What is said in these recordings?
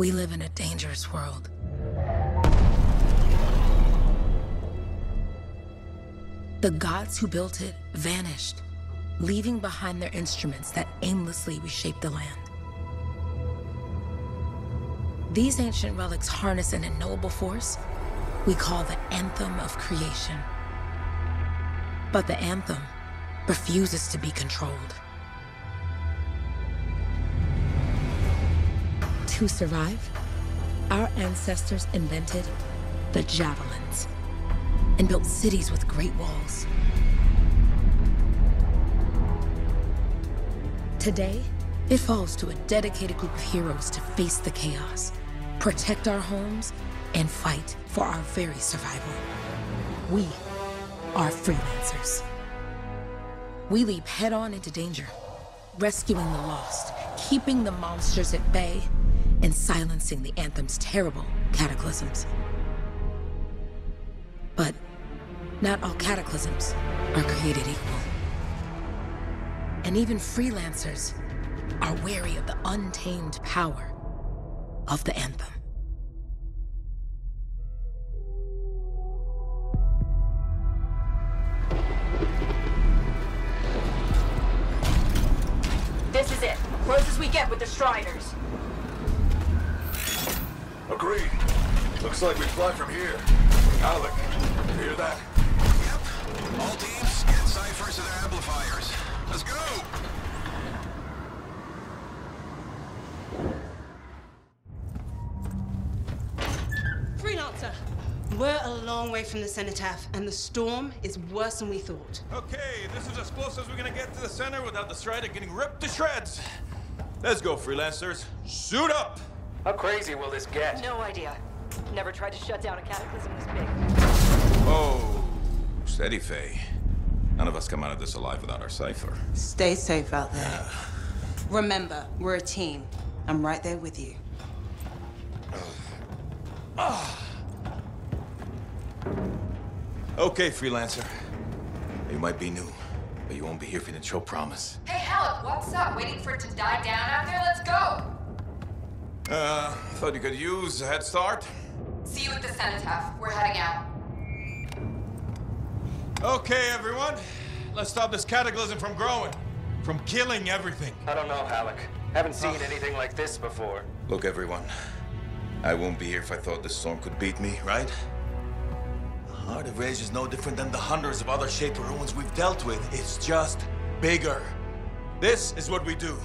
We live in a dangerous world. The gods who built it vanished, leaving behind their instruments that aimlessly reshaped the land. These ancient relics harness an unknowable force we call the Anthem of Creation. But the Anthem refuses to be controlled. To survive, our ancestors invented the javelins and built cities with great walls. Today, it falls to a dedicated group of heroes to face the chaos, protect our homes, and fight for our very survival. We are freelancers. We leap head-on into danger, rescuing the lost, keeping the monsters at bay, and silencing the Anthem's terrible cataclysms. But not all cataclysms are created equal. And even freelancers are wary of the untamed power of the Anthem. This is it. Closest we get with the Striders. Agreed. Looks like we fly from here. Alec, you hear that? Yep. All teams, get ciphers to their amplifiers. Let's go! Freelancer! We're a long way from the cenotaph, and the storm is worse than we thought. Okay, this is as close as we're gonna get to the center without the Strider getting ripped to shreds. Let's go, freelancers. Suit up! How crazy will this get? No idea. Never tried to shut down a cataclysm this big. Oh, steady, Faye. None of us come out of this alive without our cipher. Stay safe out there. Remember, we're a team. I'm right there with you. Okay, freelancer. You might be new, but you won't be here if you didn't show promise. Hey, Helen, what's up? Waiting for it to die down out there? Let's go! Thought you could use a head start. See you at the cenotaph. We're heading out. Okay, everyone. Let's stop this cataclysm from growing, from killing everything. I don't know, Alec. Haven't seen anything like this before. Look, everyone. I won't be here if I thought this storm could beat me, right? The Heart of Rage is no different than the hundreds of other Shaper ruins we've dealt with. It's just bigger. This is what we do.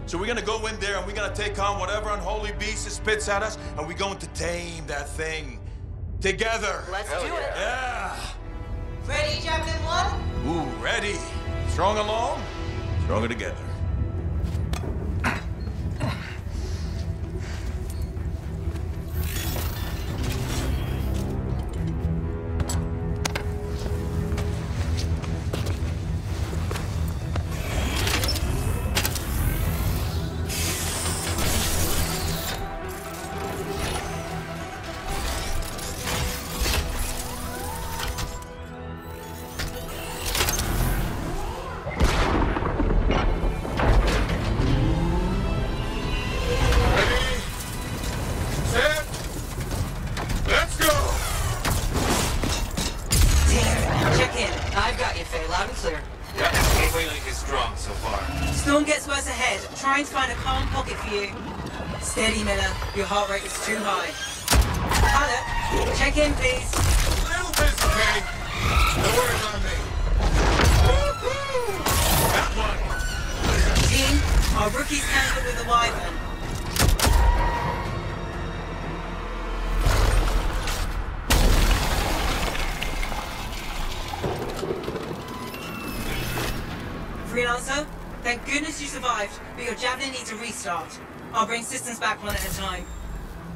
So we're gonna go in there and we're gonna take on whatever unholy beast it spits at us, and we're going to tame that thing. Together. Let's do it. Yeah. Ready, Javelin 1? Ooh, ready. Strong alone, stronger together. Trying to find a calm pocket for you. Steady, Miller. Your heart rate is too high. Alec, check in, please. A little busy, Kay. No worries on me. That one. Team, our rookies handled with a wyvern. Freelancer? Thank goodness you survived, but your Javelin needs a restart. I'll bring systems back one at a time.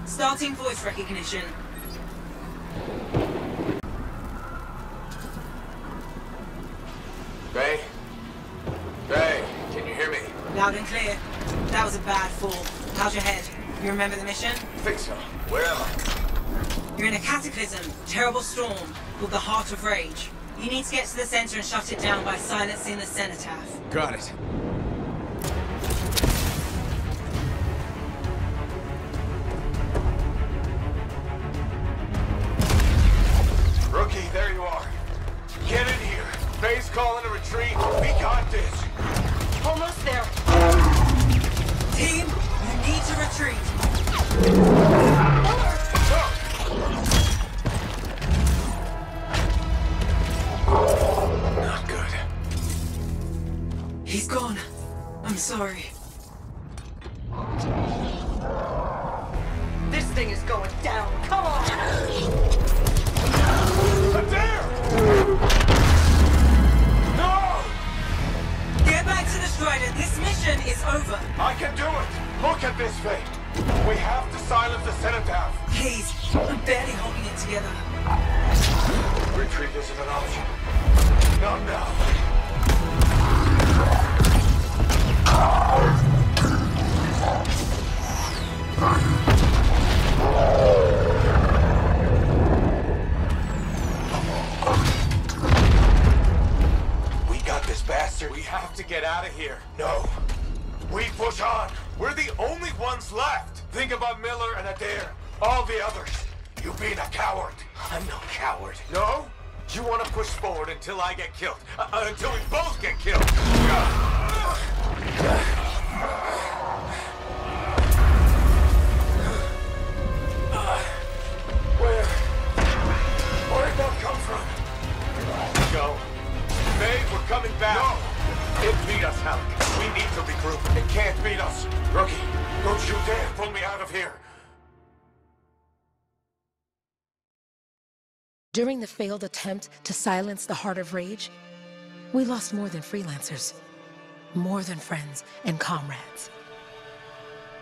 Starting voice recognition. Ray? Ray, can you hear me? Loud and clear. That was a bad fall. How's your head? You remember the mission? Think so. Where am I? You're in a cataclysm, terrible storm, called the Heart of Rage. You need to get to the center and shut it down by silencing the cenotaph. Got it. There you are. Get in here. Faye's calling a retreat. We got this. Almost there. Team, you need to retreat. Not good. He's gone. I'm sorry. This thing is going down. Come on! Adair! No! Get back to the Strider. This mission is over. I can do it! Look at this, Faye. We have to silence the cenotaph. Please, I'm barely holding it together. Retreat isn't an option. Not now. We got this bastard. We have to get out of here. No. We push on. We're the only ones left. Think about Miller and Adair. All the others. You being a coward. I'm no coward. No? You want to push forward until I get killed. Until we both get killed. Where'd that come from? Go. Faye, we're coming back. No! It beat us, Halleck. We need to regroup. It can't beat us. Rookie, don't you dare pull me out of here. During the failed attempt to silence the Heart of Rage, we lost more than freelancers, more than friends and comrades.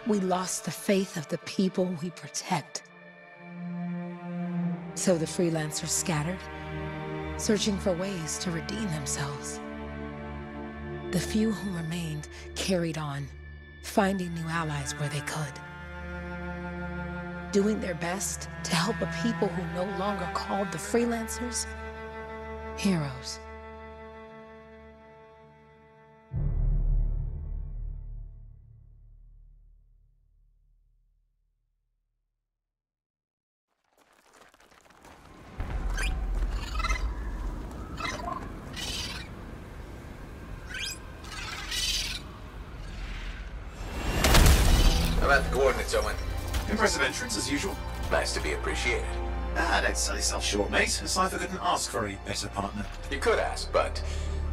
We lost the faith of the people we protect. So the freelancers scattered, searching for ways to redeem themselves. The few who remained carried on, finding new allies where they could. Doing their best to help a people who no longer called the freelancers heroes. How about the coordinates, Owen? Impressive entrance, as usual. Nice to be appreciated. Don't sell yourself short, mate. Cypher couldn't ask for a better partner. You could ask, but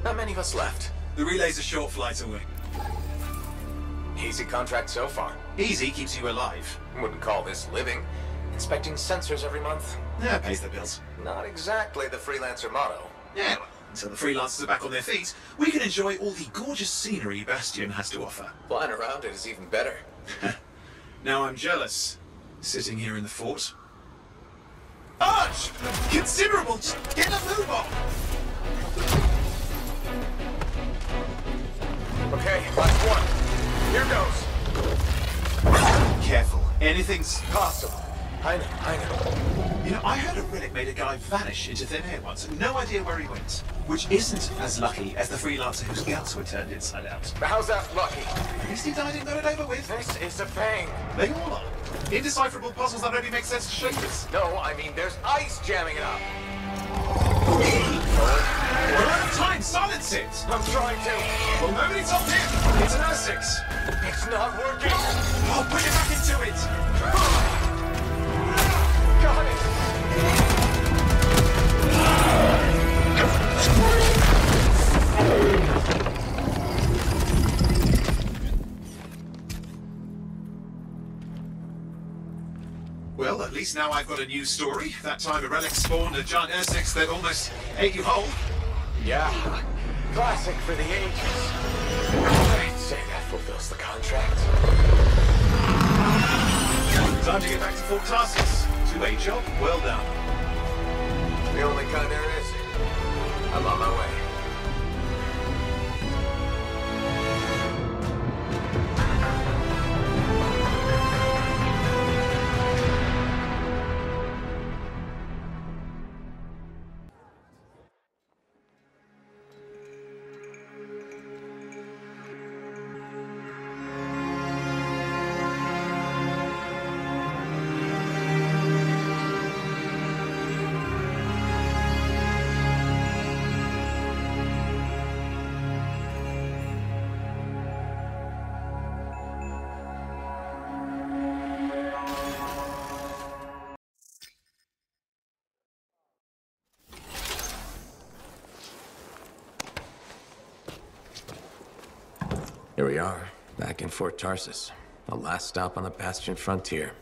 not many of us left. The relay's a short flight away. Easy contract so far. Easy keeps you alive. Wouldn't call this living. Inspecting sensors every month. Yeah, pays the bills. Not exactly the freelancer motto. Yeah, well, until the freelancers are back on their feet, we can enjoy all the gorgeous scenery Bastion has to offer. Flying around it is even better. Now I'm jealous, sitting here in the fort. Arch! Considerable! Get a move on! Okay, last one. Here goes. Careful, anything's Possible. I know. You know, I heard a relic made a guy vanish into thin air once, and no idea where he went. Which isn't as lucky as the freelancer whose guts were turned inside out. How's that lucky? At least he died and got it over with. This is a pain. They all are. Indecipherable puzzles that only make sense to shapers. No, I mean there's ice jamming it up. We're out of time, silence it! I'm trying to. Well, nobody told him! It's an R6! It's not working. Oh, put it back into it! Got it. Well, at least now I've got a new story. That time a relic spawned a giant R6 that almost ate you whole. Yeah. Classic for the ages. I'd say that fulfills the contract. Time to get back to Fort Tarsus. Two-way job, well done. The only kind there is. I'm on my way. Here we are, back in Fort Tarsus. The last stop on the Bastion frontier.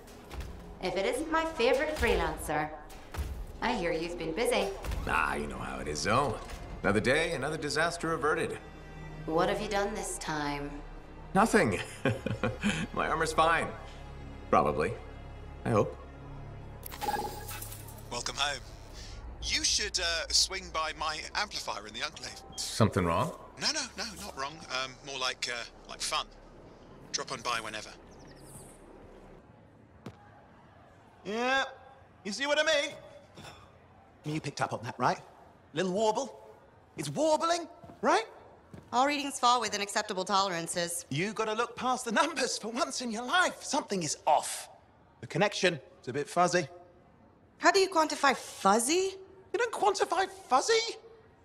If it isn't my favorite freelancer. I hear you've been busy. Ah, you know how it is, though. Another day, another disaster averted. What have you done this time? Nothing. My armor's fine. Probably. I hope. Welcome home. You should swing by my amplifier in the Enclave. Something wrong? No, not wrong. More like fun. Drop on by whenever. Yeah, you see what I mean? You picked up on that, right? Little warble? It's warbling, right? All readings fall within acceptable tolerances. You gotta look past the numbers for once in your life. Something is off. The connection is a bit fuzzy. How do you quantify fuzzy? You don't quantify fuzzy.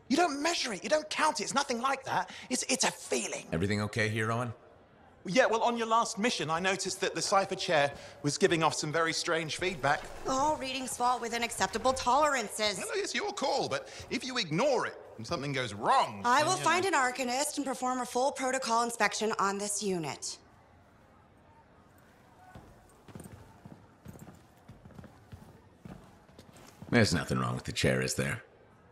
You don't measure it. You don't count it. It's nothing like that. It's a feeling. Everything okay here, Owen? Yeah, well, on your last mission, I noticed that the cipher chair was giving off some very strange feedback. All readings fall within acceptable tolerances. Well, it's your call, but if you ignore it and something goes wrong... I will find an Arcanist and perform a full protocol inspection on this unit. There's nothing wrong with the chair, is there?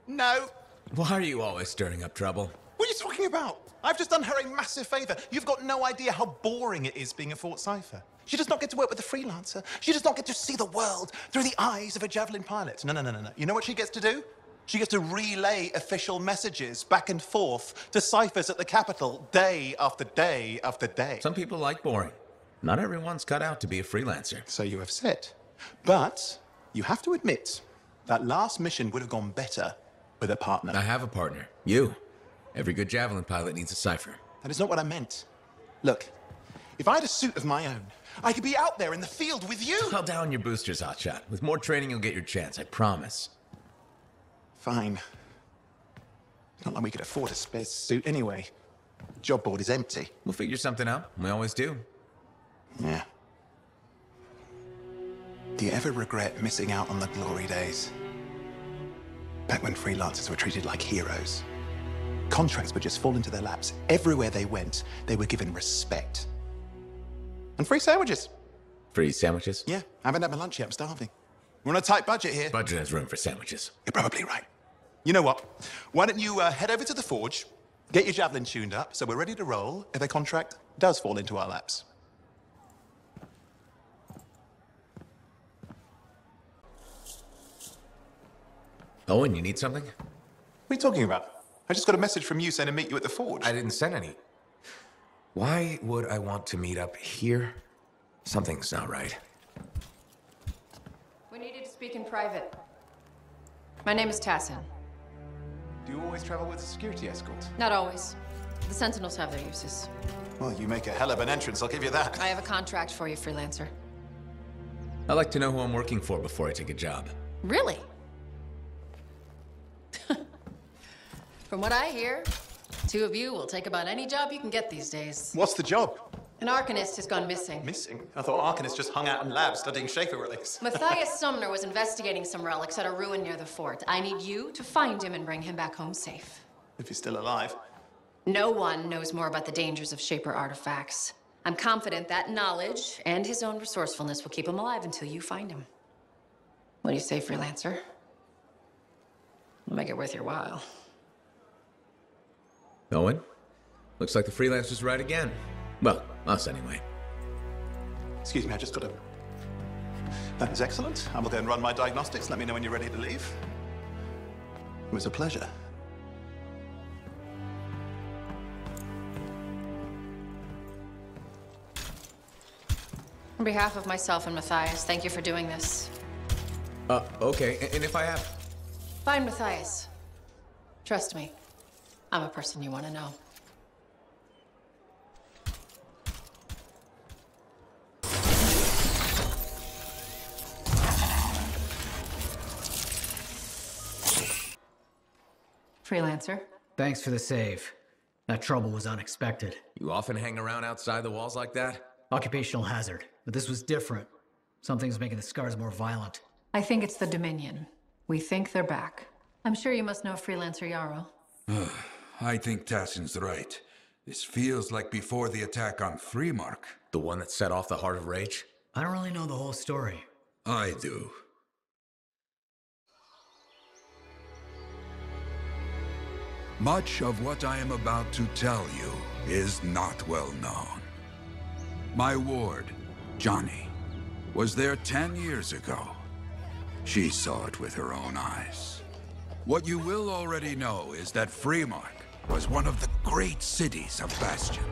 No. Why are you always stirring up trouble? What are you talking about? I've just done her a massive favor. You've got no idea how boring it is being a Fort Cipher. She does not get to work with a freelancer. She does not get to see the world through the eyes of a Javelin pilot. No. You know what she gets to do? She gets to relay official messages back and forth to ciphers at the Capitol day after day after day. Some people like boring. Not everyone's cut out to be a freelancer. So you have said. But you have to admit, that last mission would have gone better with a partner. I have a partner. You. Every good Javelin pilot needs a cipher. That is not what I meant. Look, if I had a suit of my own, I could be out there in the field with you. Call down your boosters, hotshot. With more training, you'll get your chance, I promise. Fine. It's not like we could afford a spare suit anyway. The job board is empty. We'll figure something out. We always do. Yeah. Do you ever regret missing out on the glory days? Back when freelancers were treated like heroes. Contracts would just fall into their laps. Everywhere they went, they were given respect. And free sandwiches. Free sandwiches? Yeah, I haven't had my lunch yet. I'm starving. We're on a tight budget here. Budget has room for sandwiches. You're probably right. You know what? Why don't you head over to the forge, get your Javelin tuned up, so we're ready to roll if a contract does fall into our laps. Owen, you need something? What are you talking about? I just got a message from you saying to meet you at the forge. I didn't send any. Why would I want to meet up here? Something's not right. We need you to speak in private. My name is Tassin. Do you always travel with a security escort? Not always. The Sentinels have their uses. Well, you make a hell of an entrance, I'll give you that. I have a contract for you, freelancer. I like to know who I'm working for before I take a job. Really? From what I hear, two of you will take about any job you can get these days. What's the job? An Arcanist has gone missing. Missing? I thought Arcanists just hung out in labs studying Schaefer relics. Matthias Sumner was investigating some relics at a ruin near the fort. I need you to find him and bring him back home safe. If he's still alive. No one knows more about the dangers of Shaper artifacts. I'm confident that knowledge and his own resourcefulness will keep him alive until you find him. What do you say, freelancer? We'll make it worth your while. Owen? Looks like the freelancer's right again. Well, us anyway. Excuse me, I just got a... That is excellent. I will go and run my diagnostics. Let me know when you're ready to leave. It was a pleasure. On behalf of myself and Matthias, thank you for doing this. Okay. And if I have... Find Matthias. Trust me, I'm a person you want to know. Freelancer. Thanks for the save. That trouble was unexpected. You often hang around outside the walls like that? Occupational hazard, but this was different. Something's making the scars more violent. I think it's the Dominion. We think they're back. I'm sure you must know Freelancer Yarrow. I think Tassin's right. This feels like before the attack on Freemark. The one that set off the Heart of Rage? I don't really know the whole story. I do. Much of what I am about to tell you is not well known. My ward, Johnny, was there 10 years ago. She saw it with her own eyes. What you will already know is that Freemark was one of the great cities of Bastion.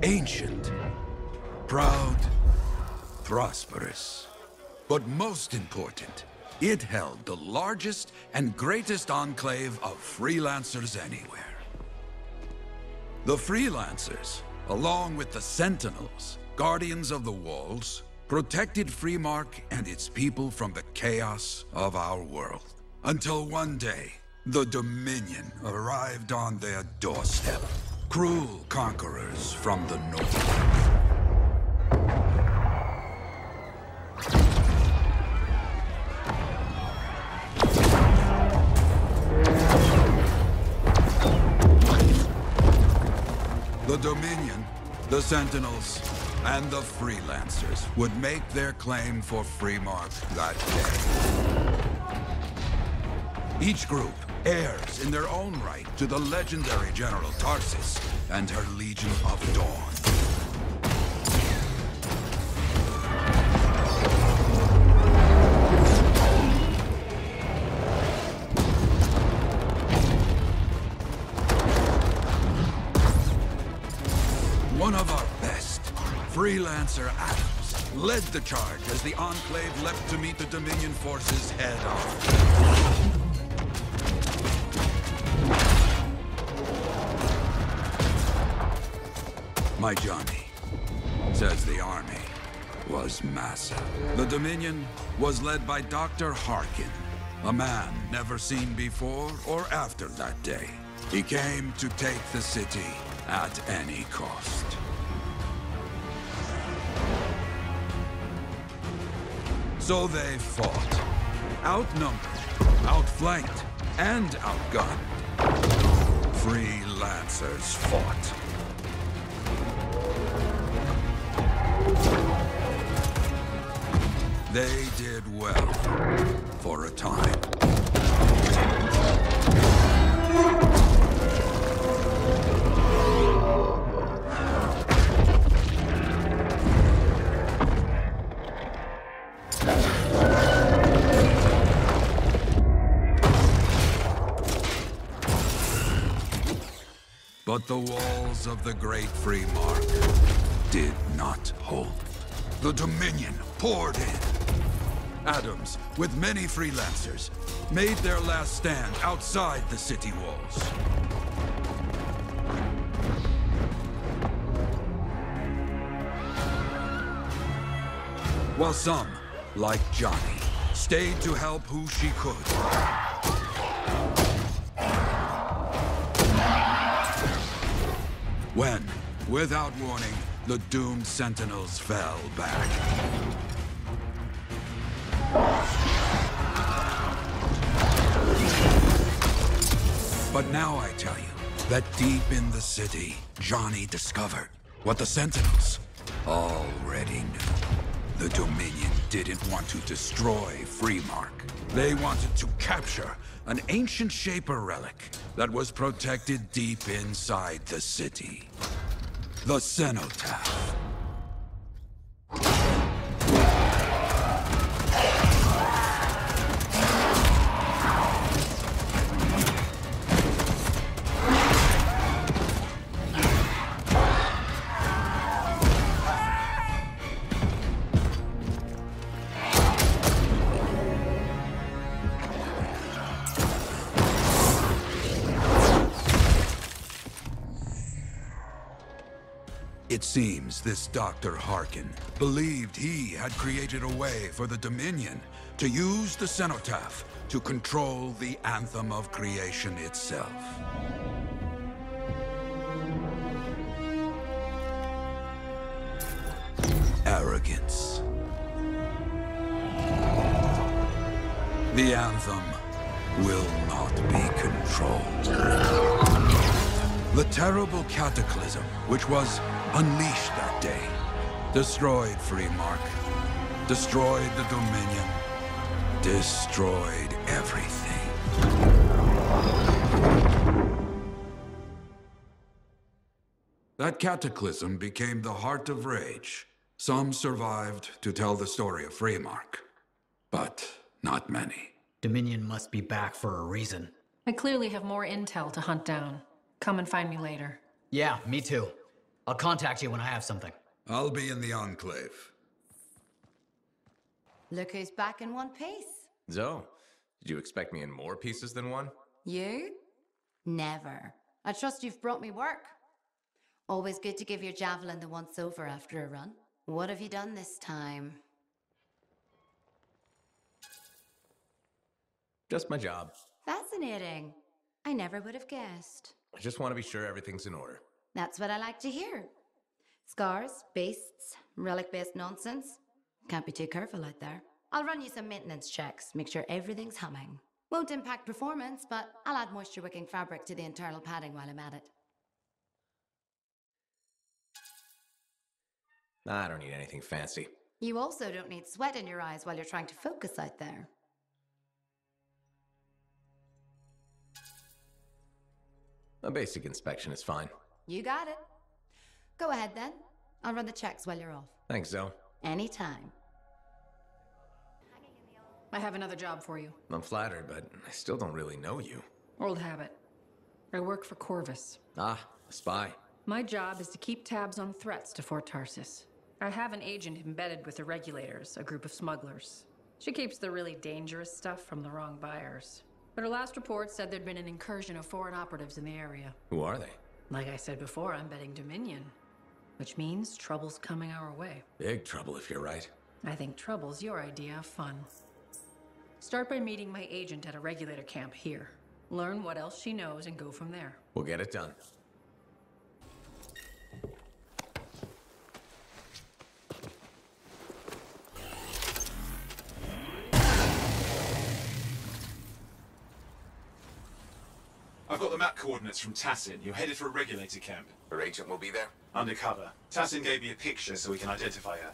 Ancient, proud, prosperous. But most important, it held the largest and greatest enclave of freelancers anywhere. The freelancers, along with the Sentinels, guardians of the walls, protected Freemark and its people from the chaos of our world. Until one day, the Dominion arrived on their doorstep. Cruel conquerors from the north. The Dominion, the Sentinels, and the Freelancers would make their claim for Freemark that day. Each group heirs in their own right to the legendary General Tarsis and her Legion of Dawn. One of our best, Freelancer Adams, led the charge as the Enclave leapt to meet the Dominion forces head-on. My Johnny says the army was massive. The Dominion was led by Dr. Harkin, a man never seen before or after that day. He came to take the city at any cost. So they fought, outnumbered, outflanked, and outgunned. Freelancers fought. They did well, for a time. But the walls of the Great Freemark did not hold. The Dominion poured in. Adams, with many Freelancers, made their last stand outside the city walls. While some, like Johnny, stayed to help who she could. When, without warning, the doomed Sentinels fell back. But now I tell you that deep in the city, Johnny discovered what the Sentinels already knew. The Dominion didn't want to destroy Freemark. They wanted to capture an ancient Shaper relic that was protected deep inside the city. The Cenotaph. It seems this Dr. Harkin believed he had created a way for the Dominion to use the Cenotaph to control the Anthem of Creation itself. Arrogance. The Anthem will not be controlled. The terrible cataclysm which was unleashed that day destroyed Freemark, destroyed the Dominion, destroyed everything. That cataclysm became the heart of rage. Some survived to tell the story of Freemark, but not many. Dominion must be back for a reason. I clearly have more intel to hunt down. Come and find me later. Yeah, me too. I'll contact you when I have something. I'll be in the Enclave. Look who's back in one piece. Zoe, did you expect me in more pieces than one? You? Never. I trust you've brought me work. Always good to give your javelin the once-over after a run. What have you done this time? Just my job. Fascinating. I never would have guessed. I just want to be sure everything's in order. That's what I like to hear. Scars, beasts, relic-based nonsense. Can't be too careful out there. I'll run you some maintenance checks, make sure everything's humming. Won't impact performance, but I'll add moisture-wicking fabric to the internal padding while I'm at it. I don't need anything fancy. You also don't need sweat in your eyes while you're trying to focus out there. A basic inspection is fine. You got it. Go ahead then. I'll run the checks while you're off. Thanks, Zoe. Anytime. I have another job for you. I'm flattered, but I still don't really know you. Old habit. I work for Corvus. Ah, a spy. My job is to keep tabs on threats to Fort Tarsis. I have an agent embedded with the Regulators, a group of smugglers. She keeps the really dangerous stuff from the wrong buyers. But her last report said there'd been an incursion of foreign operatives in the area. Who are they? Like I said before, I'm betting Dominion. Which means trouble's coming our way. Big trouble if you're right. I think trouble's your idea of fun. Start by meeting my agent at a regulator camp here. Learn what else she knows and go from there. We'll get it done. I've got the map coordinates from Tassin. You're headed for a regulator camp. Her agent will be there? Undercover. Tassin gave me a picture so we can identify her.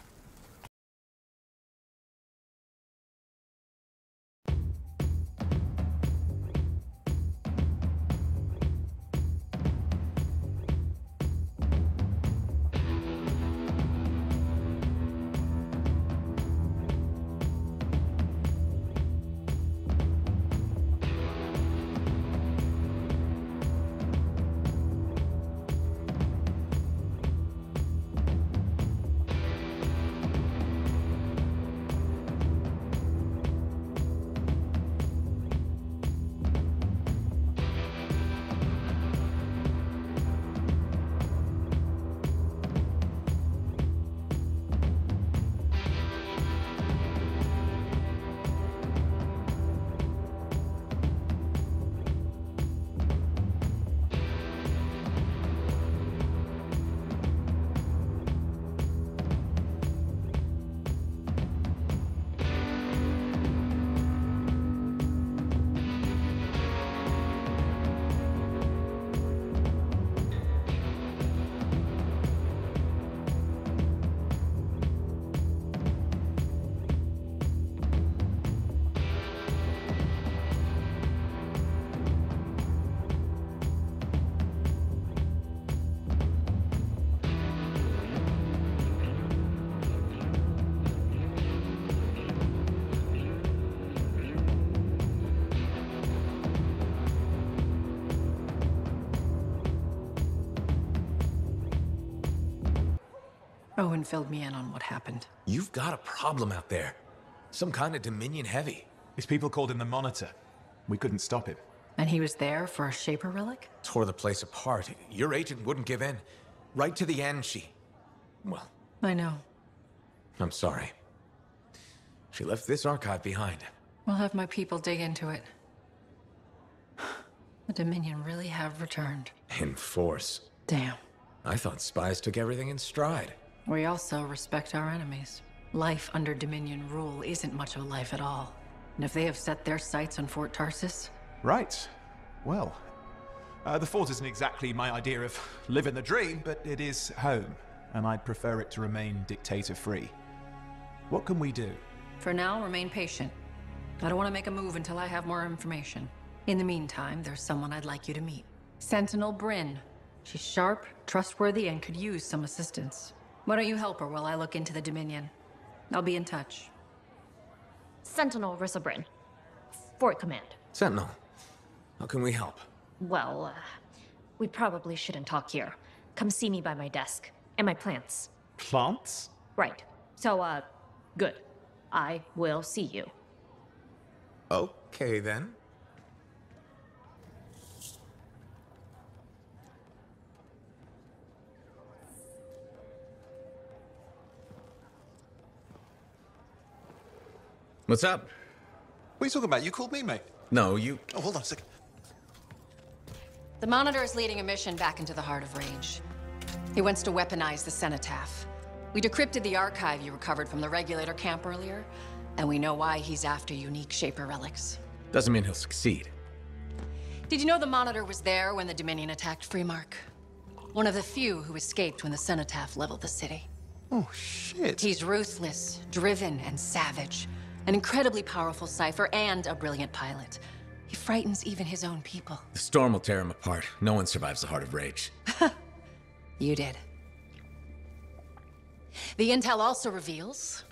Owen filled me in on what happened. You've got a problem out there. Some kind of Dominion heavy. His people called him the Monitor. We couldn't stop him. And he was there for a Shaper relic? Tore the place apart. Your agent wouldn't give in. Right to the end, well, I know. I'm sorry. She left this archive behind. We'll have my people dig into it. The Dominion really have returned. In force. Damn. I thought spies took everything in stride. We also respect our enemies. Life under Dominion rule isn't much of a life at all. And if they have set their sights on Fort Tarsis... Right. Well, The fort isn't exactly my idea of living the dream, but it is home, and I'd prefer it to remain dictator-free. What can we do? For now, remain patient. I don't want to make a move until I have more information. In the meantime, there's someone I'd like you to meet. Sentinel Bryn. She's sharp, trustworthy, and could use some assistance. Why don't you help her while I look into the Dominion? I'll be in touch. Sentinel Rissa Bryn. Fort Command. Sentinel, how can we help? Well, we probably shouldn't talk here. Come see me by my desk. And my plants. Plants? Right. So, good. I will see you. Okay, then. What's up? What are you talking about? You called me, mate. No, you... Oh, hold on a second. The Monitor is leading a mission back into the Heart of Rage. He wants to weaponize the Cenotaph. We decrypted the archive you recovered from the Regulator camp earlier, and we know why he's after unique Shaper relics. Doesn't mean he'll succeed. Did you know the Monitor was there when the Dominion attacked Freemark? One of the few who escaped when the Cenotaph leveled the city. Oh, shit. He's ruthless, driven, and savage. An incredibly powerful cipher and a brilliant pilot. He frightens even his own people. The storm will tear him apart. No one survives the Heart of Rage. You did. The intel also reveals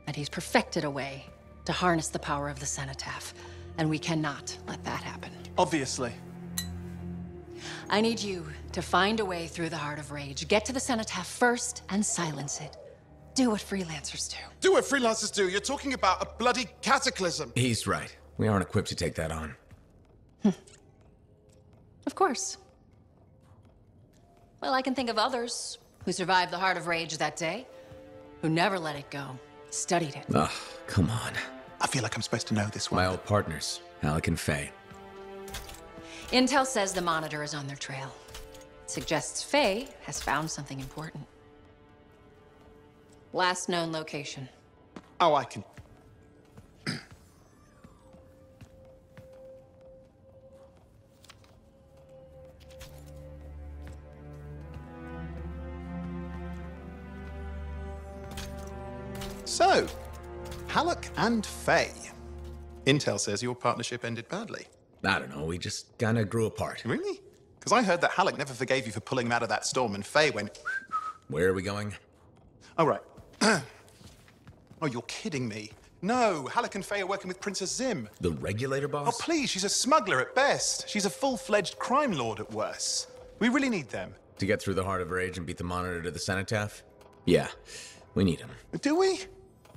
that he's perfected a way to harness the power of the Cenotaph, and we cannot let that happen. Obviously. I need you to find a way through the Heart of Rage, get to the Cenotaph first, and silence it. Do what freelancers do. Do what freelancers do? You're talking about a bloody cataclysm. He's right. We aren't equipped to take that on. Of course. Well, I can think of others who survived the Heart of Rage that day, who never let it go, studied it. Ugh, come on. I feel like I'm supposed to know this one. My old partners, Alec and Faye. Intel says the Monitor is on their trail. It suggests Faye has found something important. Last known location. Oh, I can... So, Halleck and Faye. Intel says your partnership ended badly. I don't know, we just kinda grew apart. Really? Because I heard that Halleck never forgave you for pulling him out of that storm, and Faye went... Where are we going? Oh, right. Oh, you're kidding me. No, Halleck and Faye are working with Princess Zim. The Regulator boss? Oh, please, she's a smuggler at best. She's a full-fledged crime lord at worst. We really need them. To get through the Heart of Rage and beat the Monitor to the Cenotaph? Yeah, we need them. Do we?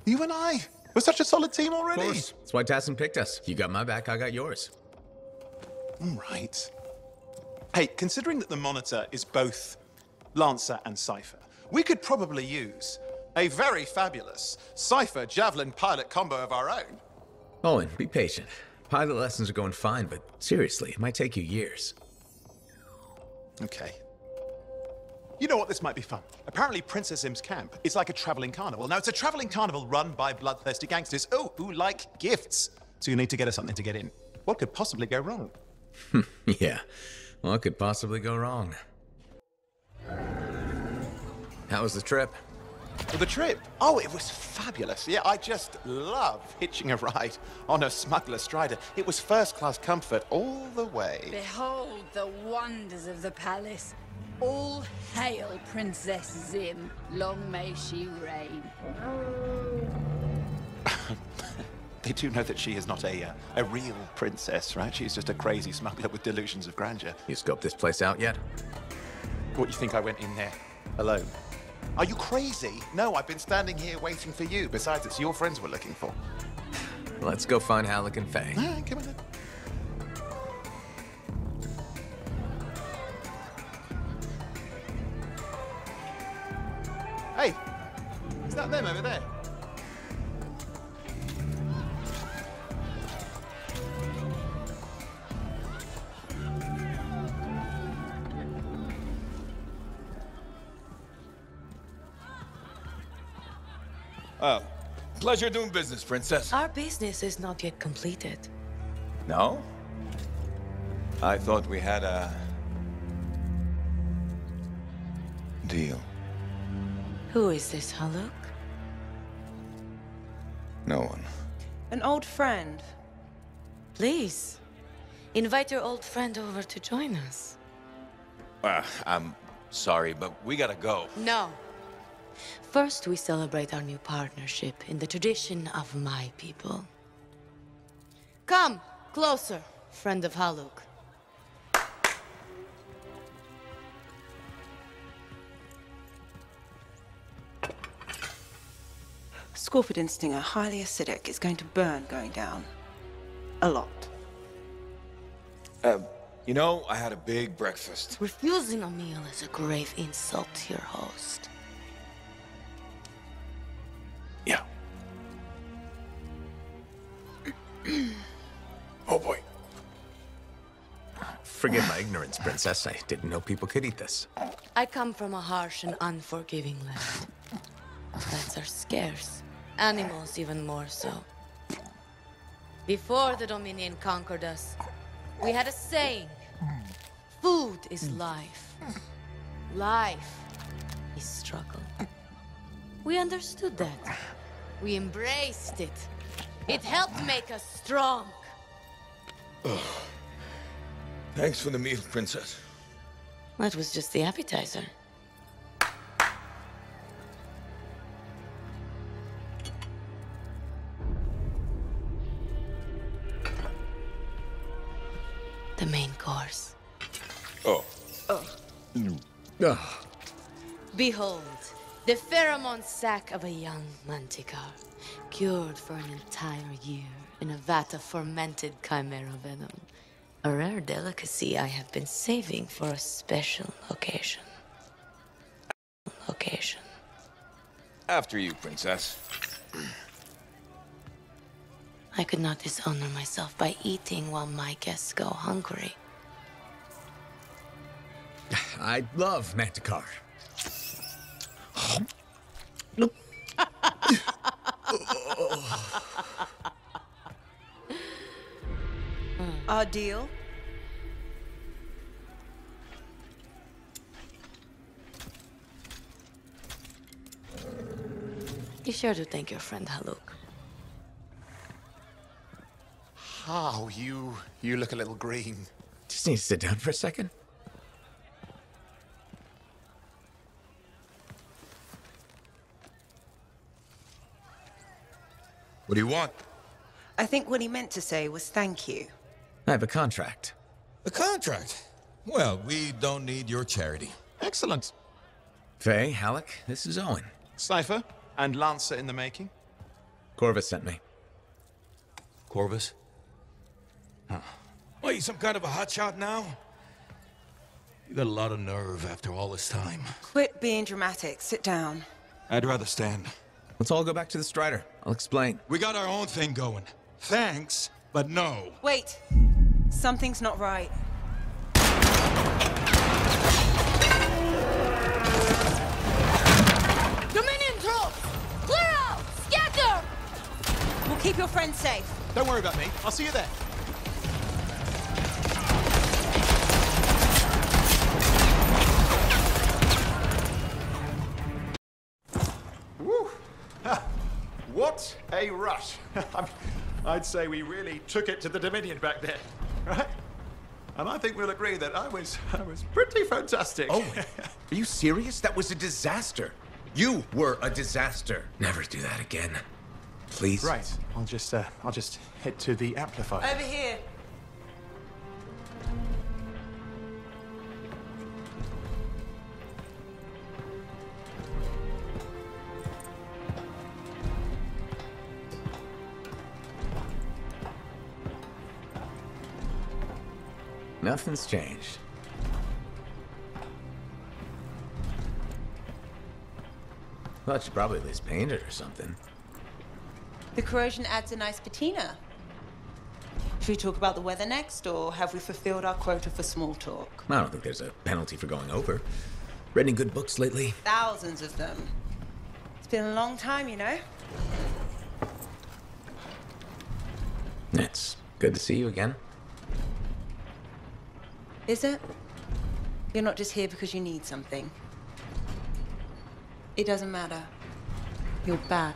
You and I? We're such a solid team already. Of course. That's why Tassin picked us. You got my back, I got yours. All right. Hey, considering that the Monitor is both Lancer and Cypher, we could probably use a very fabulous Cypher Javelin pilot combo of our own. Owen, be patient. Pilot lessons are going fine, but seriously, it might take you years. Okay. You know what? This might be fun. Apparently, Princess Zim's camp is like a traveling carnival. Now, it's a traveling carnival run by bloodthirsty gangsters, who like gifts. So you need to get us something to get in. What could possibly go wrong? Yeah, what could possibly go wrong? How was the trip? Well, the trip? Oh, it was fabulous. Yeah, I just love hitching a ride on a smuggler strider. It was first-class comfort all the way. Behold the wonders of the palace. All hail Princess Zim. Long may she reign. They do know that she is not a real princess, right? She's just a crazy smuggler with delusions of grandeur. You scoped this place out yet? What, you think I went in there alone? Are you crazy? No, I've been standing here waiting for you. Besides, it's your friends we're looking for. Let's go find Halleck and Faye. Come on then. Hey, is that them over there? Oh, pleasure doing business, Princess. Our business is not yet completed. No? I thought we had a Deal. Who is this, Haluk? No one. An old friend. Please, invite your old friend over to join us. I'm sorry, but we gotta go. No. First, we celebrate our new partnership in the tradition of my people. Come, closer, friend of Haluk. Scorpion stinger, highly acidic. It's going to burn going down. A lot. You know, I had a big breakfast. Refusing a meal is a grave insult to your host. Yeah. Oh boy. Forgive my ignorance, Princess. I didn't know people could eat this. I come from a harsh and unforgiving land. Plants are scarce. Animals even more so. Before the Dominion conquered us, we had a saying. Food is life. Life is struggle. We understood that. We embraced it. It helped make us strong. Thanks for the meal, Princess. That was just the appetizer. The main course. Oh. Behold, the pheromone sac of a young manticore, cured for an entire year in a vat of fermented chimera venom. A rare delicacy I have been saving for a special occasion. After you, Princess. I could not dishonor myself by eating while my guests go hungry. I love Manticore. Our deal? Be sure to thank your friend Haluk. Oh, you look a little green. Just need to sit down for a second. What do you want? I think what he meant to say was thank you. I have a contract. A contract? Well, we don't need your charity. Excellent. Faye, Halleck, this is Owen. Cypher and Lancer in the making. Corvus sent me. Corvus? Huh. What, you some kind of a hotshot now? You got a lot of nerve after all this time. Quit being dramatic. Sit down. I'd rather stand. Let's all go back to the Strider. I'll explain. We got our own thing going. Thanks, but no. Wait. Something's not right. Dominion troops! Clear out! Scatter! We'll keep your friend safe. Don't worry about me. I'll see you there. Woo! What a rush. I'd say we really took it to the Dominion back there, right? And I think we'll agree that I was pretty fantastic. Oh, are you serious? That was a disaster. You were a disaster. Never do that again. Please. Right. I'll just head to the amplifier. Over here. Nothing's changed. Thought you probably at least painted or something. The corrosion adds a nice patina. Should we talk about the weather next, or have we fulfilled our quota for small talk? I don't think there's a penalty for going over. Read any good books lately? Thousands of them. It's been a long time, you know? It's good to see you again. Is it? You're not just here because you need something. It doesn't matter. You're back.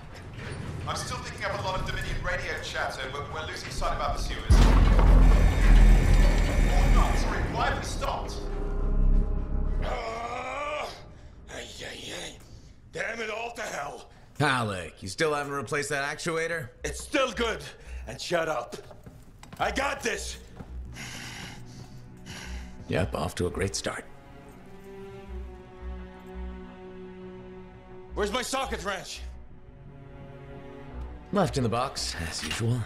I'm still picking up a lot of Dominion radio chatter, but we're losing sight of our pursuers. Oh, no, sorry, why have we stopped? Damn it all to hell! Alec, you still haven't replaced that actuator? It's still good! And shut up! I got this! Yep, off to a great start. Where's my socket wrench? Left in the box, as usual.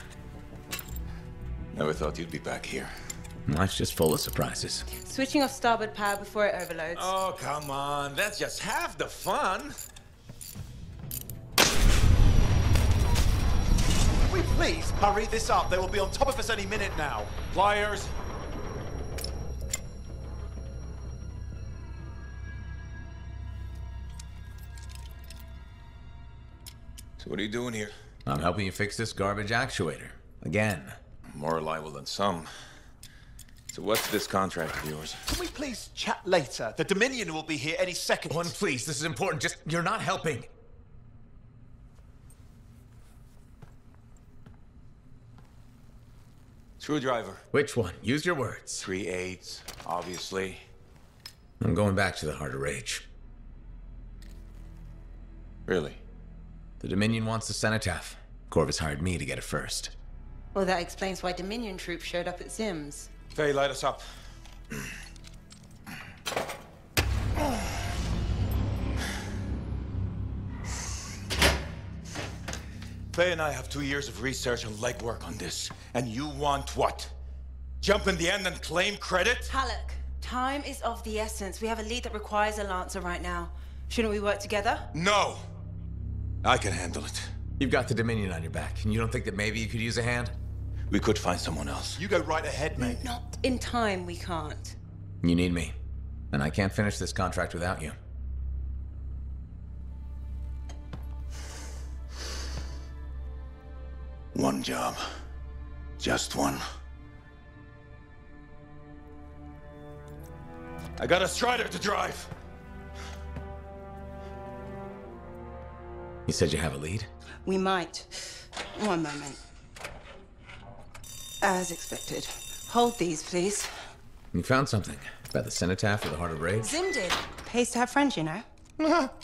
Never thought you'd be back here. Life's just full of surprises. Switching off starboard power before it overloads. Oh, come on. That's just half the fun. Can we please hurry this up? They will be on top of us any minute now. Pliers. So what are you doing here? I'm helping you fix this garbage actuator. Again. More reliable than some. So what's this contract of yours? Can we please chat later? The Dominion will be here any second. One, please, this is important. Just, you're not helping. Screwdriver. Which one? Use your words. 3/8, obviously. I'm going back to the Heart of Rage. Really? The Dominion wants the cenotaph. Corvus hired me to get it first. Well, that explains why Dominion troops showed up at Zim's. Faye, light us up. Faye and I have 2 years of research and legwork on this. And you want what? Jump in the end and claim credit? Halleck, time is of the essence. We have a lead that requires a Lancer right now. Shouldn't we work together? No! I can handle it. You've got the Dominion on your back, and you don't think that maybe you could use a hand? We could find someone else. You go right ahead, mate. Not in time, we can't. You need me, and I can't finish this contract without you. One job. Just one. I got a Strider to drive. You said you have a lead? We might. One moment. As expected. Hold these, please. You found something about the cenotaph or the Heart of Rage? Zim did. Pays to have friends, you know.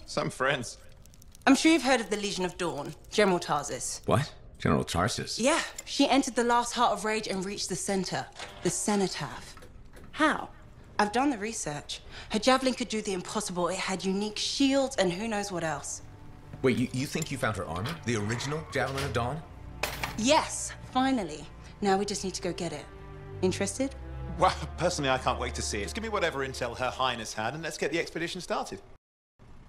Some friends. I'm sure you've heard of the Legion of Dawn, General Tarsis. What? General Tarsis? Yeah, she entered the last Heart of Rage and reached the center, the cenotaph. How? I've done the research. Her javelin could do the impossible. It had unique shields and who knows what else. Wait, you think you found her armor? The original Javelin of Dawn? Yes, finally. Now we just need to go get it. Interested? Well, personally, I can't wait to see it. Just give me whatever intel Her Highness had, and let's get the expedition started.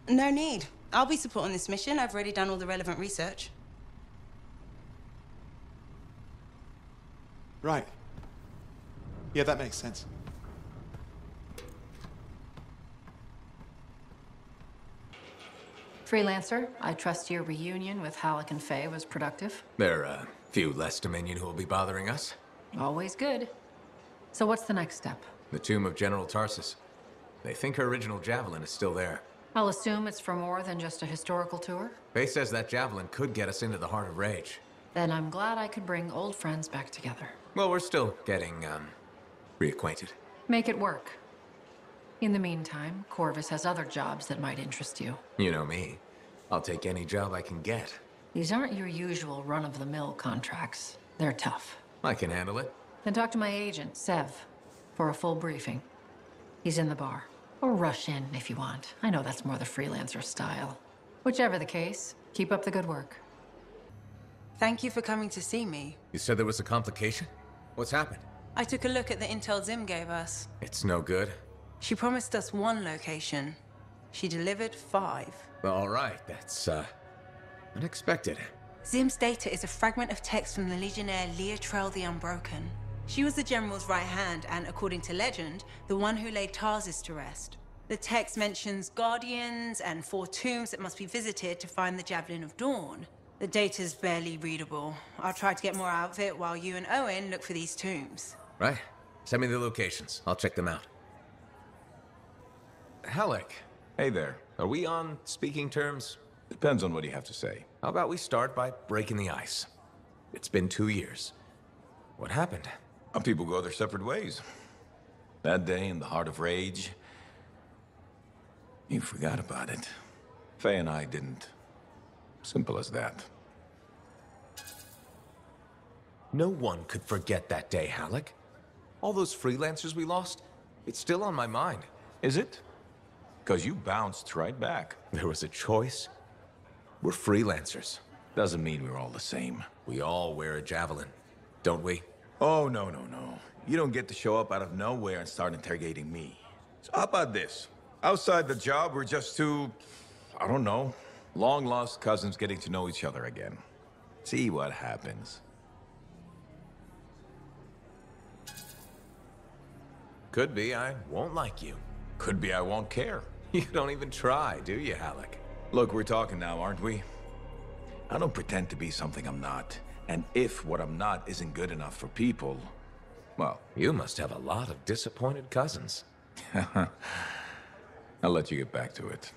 No need. I'll be supporting this mission. I've already done all the relevant research. Right. Yeah, that makes sense. Freelancer, I trust your reunion with Halleck and Faye was productive. There are a few less Dominion who will be bothering us. Always good. So what's the next step? The tomb of General Tarsis. They think her original javelin is still there. I'll assume it's for more than just a historical tour. Faye says that javelin could get us into the Heart of Rage. Then I'm glad I could bring old friends back together. Well, we're still getting, reacquainted. Make it work. In the meantime, Corvus has other jobs that might interest you. You know me. I'll take any job I can get. These aren't your usual run-of-the-mill contracts. They're tough. I can handle it. Then talk to my agent, Sev, for a full briefing. He's in the bar. Or rush in if you want. I know that's more the freelancer style. Whichever the case, keep up the good work. Thank you for coming to see me. You said there was a complication? What's happened? I took a look at the intel Zim gave us. It's no good. She promised us 1 location. She delivered 5. Well, all right, that's, unexpected. Zim's data is a fragment of text from the Legionnaire Leotrel the Unbroken. She was the General's right hand and, according to legend, the one who laid Tarsis to rest. The text mentions guardians and 4 tombs that must be visited to find the Javelin of Dawn. The data's barely readable. I'll try to get more out of it while you and Owen look for these tombs. Right. Send me the locations. I'll check them out. Halleck, Hey there. Are we on speaking terms? Depends on what you have to say. How about we start by breaking the ice? It's been 2 years. What happened? People go their separate ways. That day in the heart of rage, you forgot about it. Faye and I didn't. Simple as that. No one could forget that day, Halleck. All those freelancers we lost, it's still on my mind. Is it? Because you bounced right back. There was a choice. We're freelancers. Doesn't mean we're all the same. We all wear a javelin, don't we? Oh, no. You don't get to show up out of nowhere and start interrogating me. So how about this? Outside the job, we're just two, I don't know, long-lost cousins getting to know each other again. See what happens. Could be I won't like you. Could be I won't care. You don't even try, do you, Halleck? Look, we're talking now, aren't we? I don't pretend to be something I'm not. And if what I'm not isn't good enough for people, well... You must have a lot of disappointed cousins. I'll let you get back to it.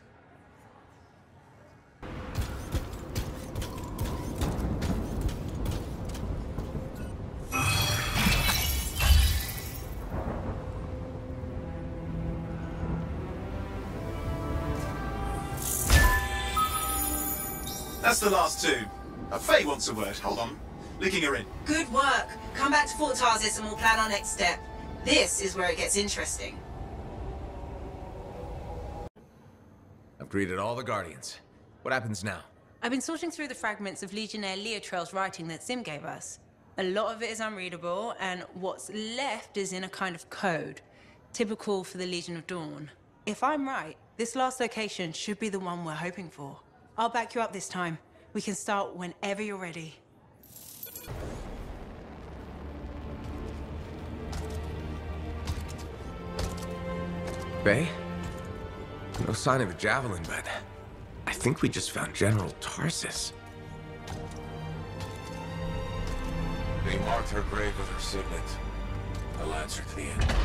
That's the last two. Faye wants a word. Hold on. Linking her in. Good work. Come back to Fort Tarsis and we'll plan our next step. This is where it gets interesting. I've greeted all the Guardians. What happens now? I've been sorting through the fragments of Legionnaire Leotrell's writing that Sim gave us. A lot of it is unreadable, and what's left is in a kind of code, typical for the Legion of Dawn. If I'm right, this last location should be the one we're hoping for. I'll back you up this time. We can start whenever you're ready. Faye? No sign of a javelin, but I think we just found General Tarsis. They marked her grave with her signet. A lancer to the end.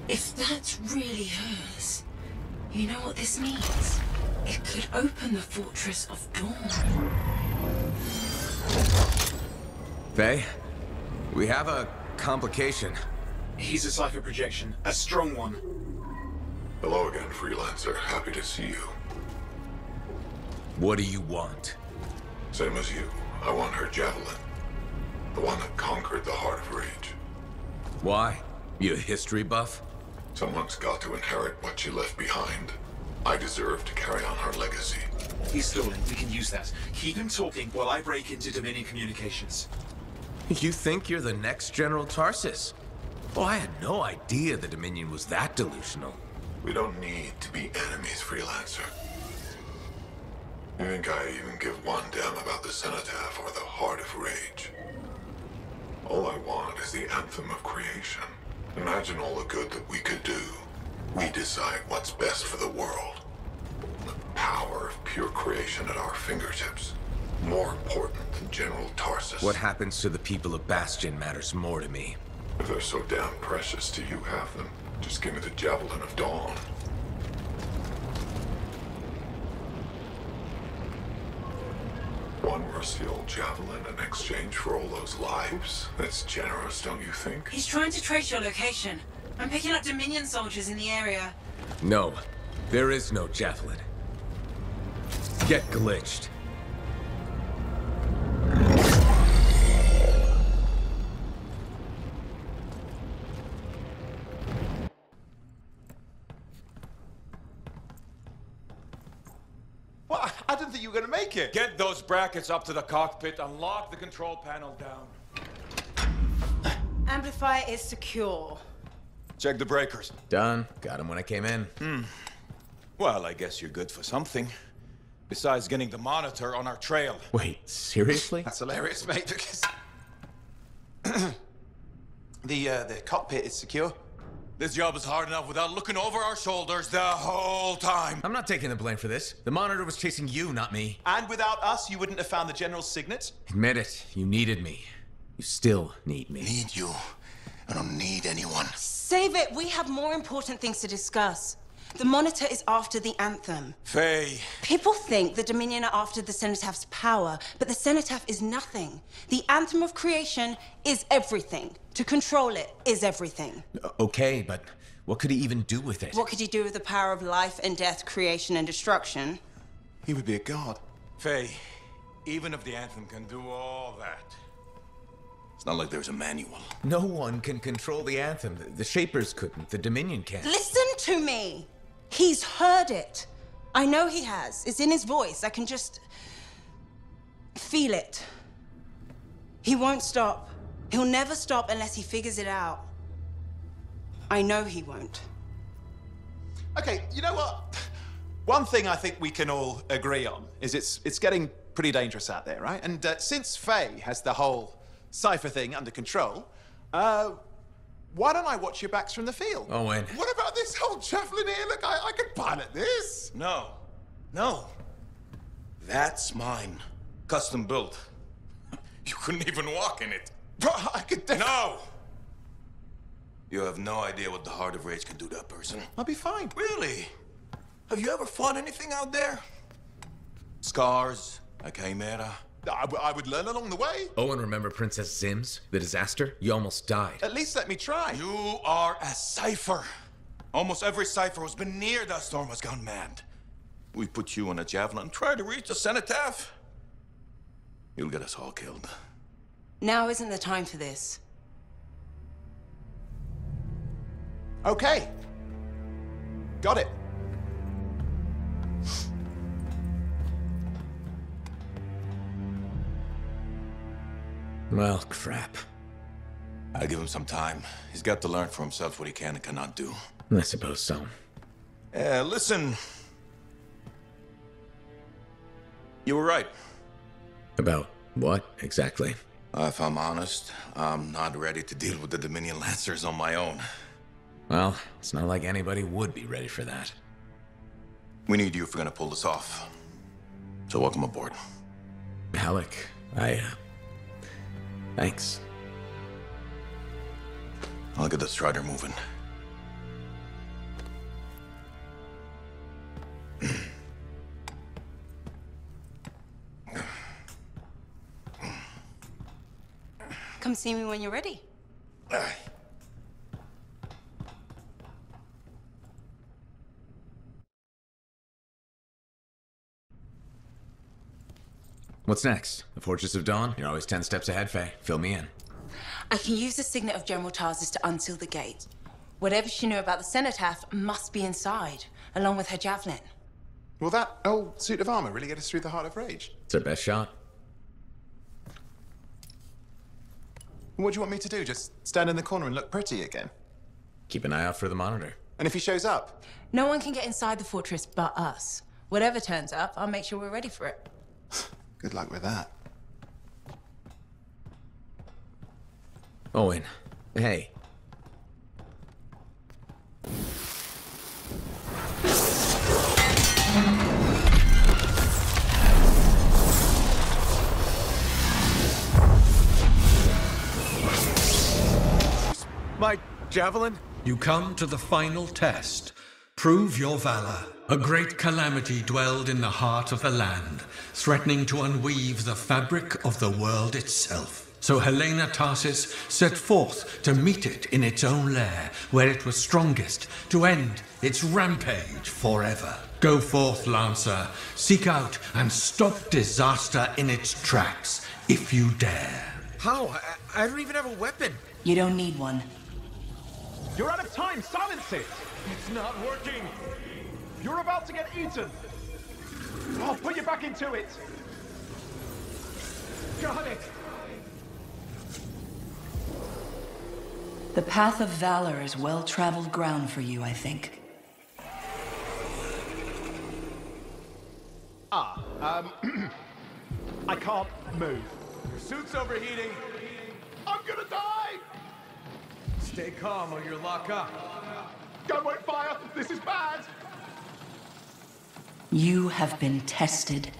If that's really hers, you know what this means? It could open the Fortress of Dawn. Faye, we have a complication. He's a cipher projection, a strong one. Hello again, Freelancer. Happy to see you. What do you want? Same as you. I want her javelin. The one that conquered the Heart of Rage. Why? You a history buff? Someone's got to inherit what she left behind. I deserve to carry on her legacy. He's stalling. We can use that. Keep him talking while I break into Dominion communications. You think you're the next General Tarsis? Oh, I had no idea the Dominion was that delusional. We don't need to be enemies, Freelancer. You think I even give one damn about the Cenotaph or the Heart of Rage? All I want is the Anthem of Creation. Imagine all the good that we could do. We decide what's best for the world. The power of pure creation at our fingertips. More important than General Tarsis. What happens to the people of Bastion matters more to me. If they're so damn precious to you, have them. Just give me the Javelin of Dawn. One rusty old javelin in exchange for all those lives? That's generous, don't you think? He's trying to trace your location. I'm picking up Dominion soldiers in the area. No, there is no javelin. Get glitched. What? I didn't think you were going to make it. Get those brackets up to the cockpit and lock the control panel down. Amplifier is secure. Check the breakers. Done. Got him when I came in. Well, I guess you're good for something. Besides getting the monitor on our trail. Wait, seriously? That's hilarious, mate, because... the cockpit is secure. This job is hard enough without looking over our shoulders the whole time. I'm not taking the blame for this. The monitor was chasing you, not me. And without us, you wouldn't have found the General's signet? Admit it, you needed me. You still need me. Need you. I don't need anyone. Save it. We have more important things to discuss. The Monitor is after the Anthem. Faye. People think the Dominion are after the Cenotaph power, but the Cenotaph is nothing. The Anthem of Creation is everything. To control it is everything. Okay, but what could he even do with it? What could he do with the power of life and death, creation and destruction? He would be a god. Faye, even if the Anthem can do all that, it's not like there's a manual. No one can control the Anthem. The Shapers couldn't. The Dominion can't. Listen to me. He's heard it. I know he has. It's in his voice. I can just feel it. He won't stop. He'll never stop unless he figures it out. I know he won't. Okay, you know what? One thing I think we can all agree on is it's getting pretty dangerous out there, right? And since Faye has the whole Cypher thing under control, why don't I watch your backs from the field? Owen. What about this whole javelin here? Look, I could pilot this. No. No. That's mine. Custom built. You couldn't even walk in it. But I could No! You have no idea what the Heart of Rage can do to a person. I'll be fine. Really? Have you ever fought anything out there? Scars, a chimera. I would learn along the way. Owen, remember Princess Zims? The disaster? You almost died. At least let me try. You are a cipher. Almost every cipher who's been near that storm has gone mad. We put you on a javelin and try to reach the Cenotaph. You'll get us all killed. Now isn't the time for this. Okay. Got it. Well, crap. I'll give him some time. He's got to learn for himself what he can and cannot do. I suppose so. Listen. You were right. About what, exactly? If I'm honest, I'm not ready to deal with the Dominion Lancers on my own. Well, it's not like anybody would be ready for that. We need you if we're gonna pull this off. So welcome aboard. Alec, thanks. I'll get the Strider moving. Come see me when you're ready. What's next? The Fortress of Dawn? You're always 10 steps ahead, Faye. Fill me in. I can use the signet of General Tarsus to unseal the gate. Whatever she knew about the Cenotaph must be inside, along with her javelin. Will that old suit of armor really get us through the Heart of Rage? It's our best shot. What do you want me to do? Just stand in the corner and look pretty again? Keep an eye out for the Monitor. And if he shows up? No one can get inside the fortress but us. Whatever turns up, I'll make sure we're ready for it. Good luck with that. Owen, hey. My javelin? You come to the final test. Prove your valor. A great calamity dwelled in the heart of the land, threatening to unweave the fabric of the world itself. So Helena Tarsis set forth to meet it in its own lair, where it was strongest, to end its rampage forever. Go forth, Lancer. Seek out and stop disaster in its tracks, if you dare. How? I don't even have a weapon. You don't need one. You're out of time! Silence it! It's not working! You're about to get eaten! I'll put you back into it! Got it! The path of valor is well-traveled ground for you, I think. I can't move. Your suit's overheating. I'm gonna die! Stay calm or you'll lock up. Gun won't fire! This is bad! You have been tested.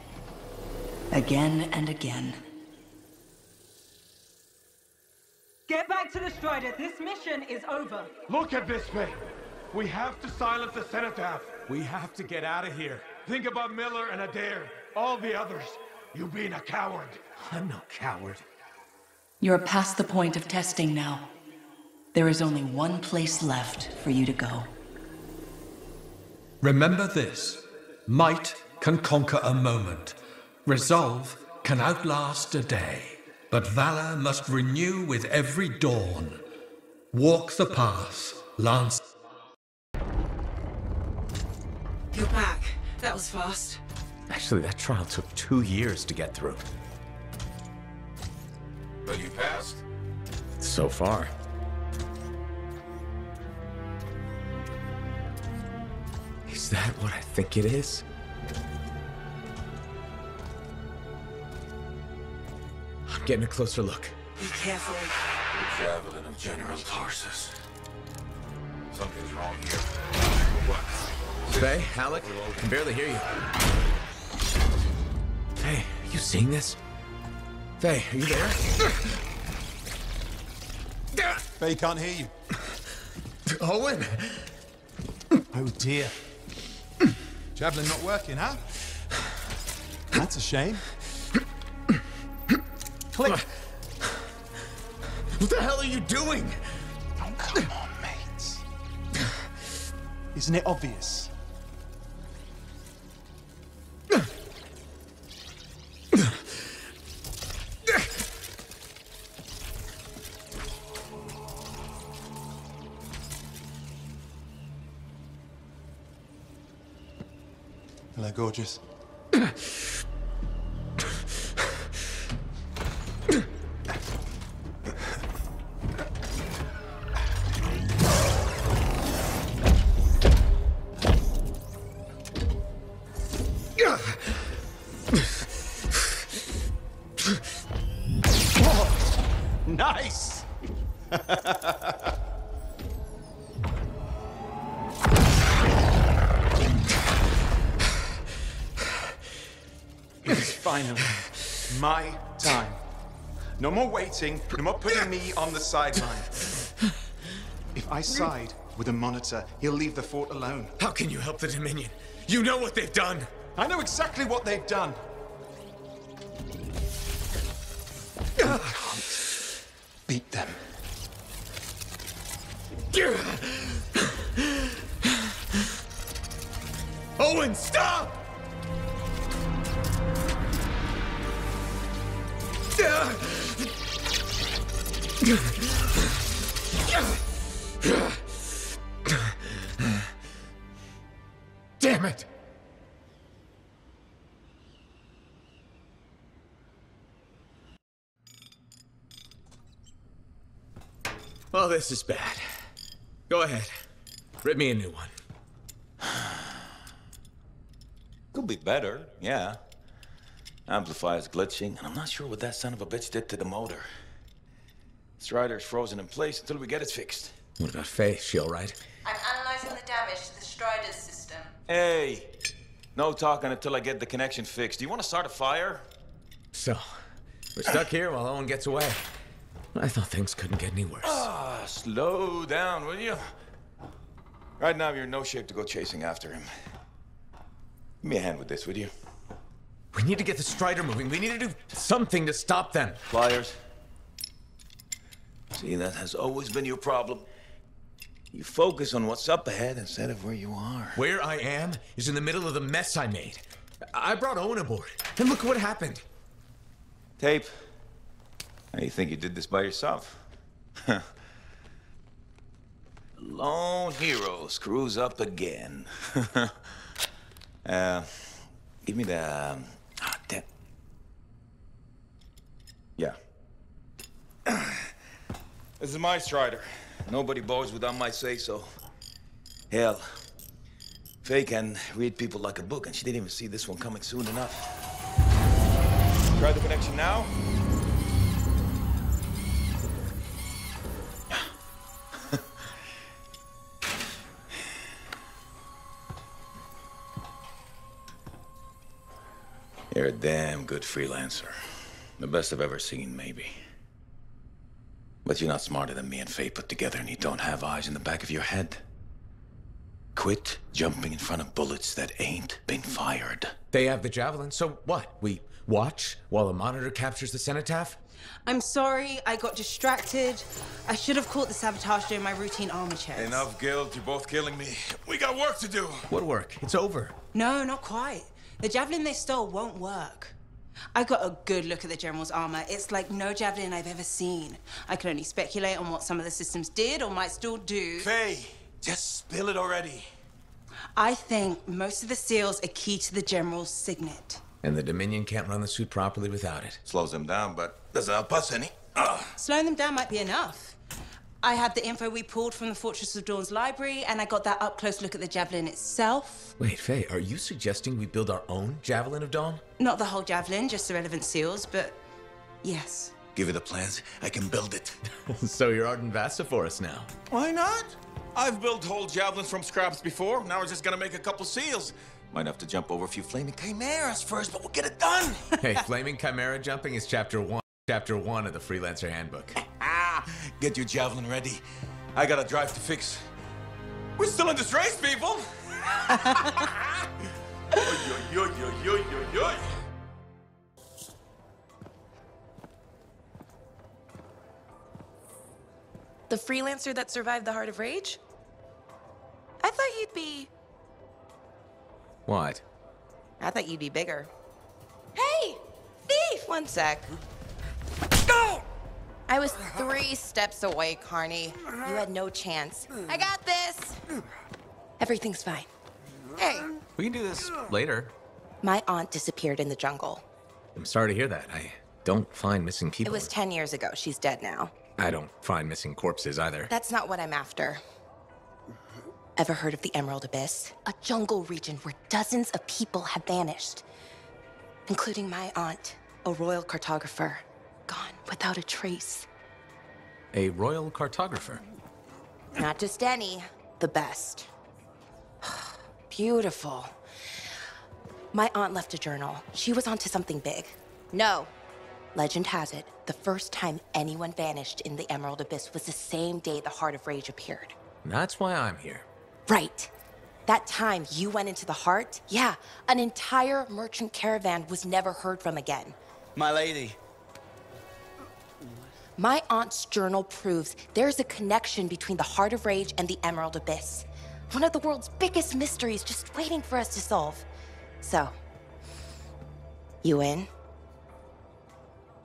Again and again. get to the Strider, this mission is over. Look at this thing. We have to silence the cenotaph. We have to get out of here. Think about Miller and Adair. All the others. You being a coward. I'm no coward. You're past the point of testing now. There is only one place left for you to go. Remember this. Might can conquer a moment. Resolve can outlast a day. But valor must renew with every dawn. Walk the path, Lance. You're back. That was fast. Actually, that trial took 2 years to get through. But you passed? So far. Is that what I think it is? I'm getting a closer look. Be careful. The javelin of General Tarsus. Something's wrong here. What? Faye, Alec, I can barely hear you. Faye, are you seeing this? Faye, are you there? Faye can't hear you. Owen! Oh dear. Javelin not working, huh? That's a shame. Click. What the hell are you doing? Oh, come on, mate. Isn't it obvious? Hello, gorgeous. Nice! It's finally my time. No more waiting, no more putting me on the sideline. If I side with a monitor, he'll leave the fort alone. How can you help the Dominion? You know what they've done! I know exactly what they've done. I can't beat them. Owen, stop! Damn it! Well, this is bad. Go ahead. Rip me a new one. Could be better, yeah. Amplifier's glitching, and I'm not sure what that son of a bitch did to the motor. Strider's frozen in place until we get it fixed. What about Faye? Is she all right? I'm analyzing the damage to the Strider's system. Hey, no talking until I get the connection fixed. Do you want to start a fire? So, we're stuck here while Owen gets away. I thought things couldn't get any worse. Ah, slow down, will you? Right now, you're in no shape to go chasing after him. Give me a hand with this, would you? We need to get the Strider moving. We need to do something to stop them. Pliers. See, that has always been your problem. You focus on what's up ahead instead of where you are. Where I am is in the middle of the mess I made. I brought Owen aboard, and look what happened. Tape. How do you think you did this by yourself? Lone hero screws up again. Give me the... damn. Yeah. This is my Strider. Nobody boards without my say-so. Hell, Faye can read people like a book, and she didn't even see this one coming soon enough. Try the connection now. You're a damn good freelancer. The best I've ever seen, maybe. But you're not smarter than me and Faye put together, and you don't have eyes in the back of your head. Quit jumping in front of bullets that ain't been fired. They have the javelin, so what? We watch while a monitor captures the cenotaph? I'm sorry, I got distracted. I should have caught the sabotage during my routine armor checks. Enough guilt, you're both killing me. We got work to do. What work? It's over. No, not quite. The javelin they stole won't work. I got a good look at the General's armor. It's like no javelin I've ever seen. I can only speculate on what some of the systems did or might still do. Faye, just spill it already. I think most of the seals are key to the General's signet. And the Dominion can't run the suit properly without it. Slows them down, but doesn't help us any. Slowing them down might be enough. I had the info we pulled from the Fortress of Dawn's library, and I got that up-close look at the javelin itself. Wait, Faye, are you suggesting we build our own Javelin of Dawn? Not the whole javelin, just the relevant seals, but yes. Give me the plans, I can build it. So you're Arden Vassa for us now. Why not? I've built whole javelins from scraps before. Now we're just gonna make a couple seals. Might have to jump over a few flaming chimeras first, but we'll get it done. Hey, flaming chimera jumping is chapter one of the Freelancer Handbook. Get your javelin ready. I got a drive to fix. We're still in this race, people. The freelancer that survived the Heart of Rage? I thought you'd be... What? I thought you'd be bigger. Hey! Thief! One sec. I was 3 steps away, Carney. You had no chance. I got this! Everything's fine. Hey! We can do this later. My aunt disappeared in the jungle. I'm sorry to hear that. I don't find missing people. It was 10 years ago. She's dead now. I don't find missing corpses either. That's not what I'm after. Ever heard of the Emerald Abyss? A jungle region where dozens of people have vanished. Including my aunt, a royal cartographer. Gone without a trace. A royal cartographer? Not just any, the best. Beautiful. My aunt left a journal. She was onto something big. No. Legend has it, the first time anyone vanished in the Emerald Abyss was the same day the Heart of Rage appeared. That's why I'm here. Right. That time you went into the Heart, yeah, an entire merchant caravan was never heard from again. My lady. My aunt's journal proves there's a connection between the Heart of Rage and the Emerald Abyss. One of the world's biggest mysteries just waiting for us to solve. So, you in?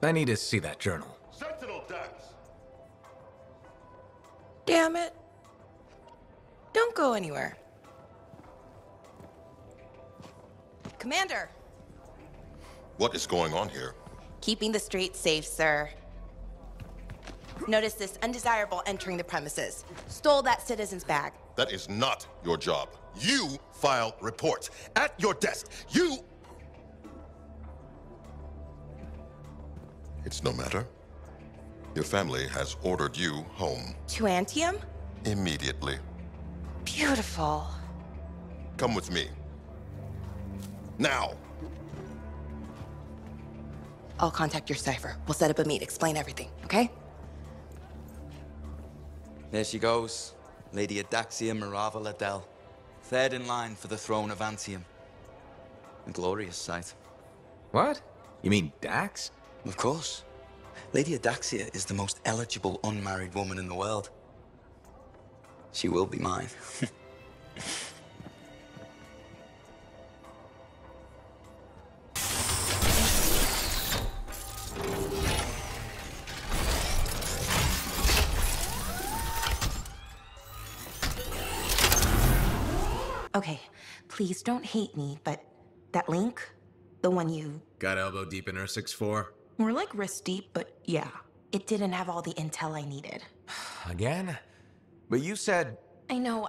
I need to see that journal. Sentinel decks. Damn it. Don't go anywhere. Commander! What is going on here? Keeping the streets safe, sir. Notice this undesirable entering the premises. Stole that citizen's bag. That is not your job. You file reports. At your desk. You... It's no matter. Your family has ordered you home. To Anthem? Immediately. Beautiful. Come with me. Now! I'll contact your cipher. We'll set up a meet, explain everything, okay? There she goes. Lady Adaxia Mirava Ladell. Third in line for the throne of Anthem. A glorious sight. What? You mean Dax? Of course. Lady Adaxia is the most eligible unmarried woman in the world. She will be mine. Okay, please don't hate me, but that link, the one you... Got elbow deep in her 6'4"? More like wrist deep, but yeah. It didn't have all the intel I needed. Again? But you said... I know.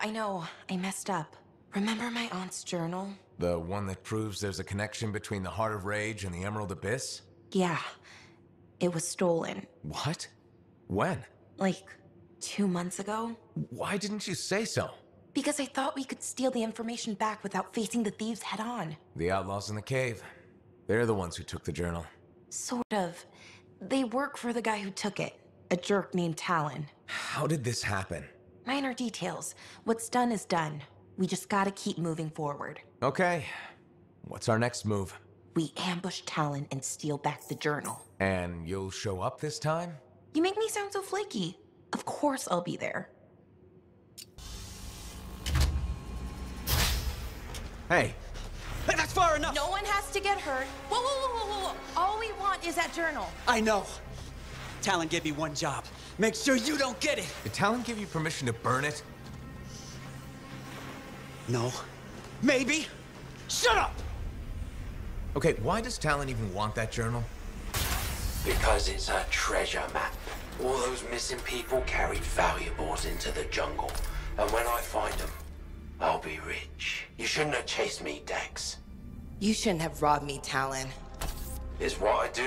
I messed up. Remember my aunt's journal? The one that proves there's a connection between the Heart of Rage and the Emerald Abyss? Yeah. It was stolen. What? When? Like, 2 months ago? Why didn't you say so? Because I thought we could steal the information back without facing the thieves head on. The outlaws in the cave. They're the ones who took the journal. Sort of. They work for the guy who took it. a jerk named Talon. How did this happen? Minor details. What's done is done. We just gotta keep moving forward. Okay. What's our next move? We ambush Talon and steal back the journal. And you'll show up this time? You make me sound so flaky. Of course I'll be there. Hey. Hey, that's far enough! No one has to get hurt. Whoa, whoa, whoa, whoa, whoa, whoa. All we want is that journal. I know. Talon gave me one job. Make sure you don't get it. Did Talon give you permission to burn it? No. Maybe. Shut up! Okay, why does Talon even want that journal? Because it's a treasure map. All those missing people carried valuables into the jungle. And when I find them, I'll be rich. You shouldn't have chased me, Dex. You shouldn't have robbed me, Talon. It's what I do.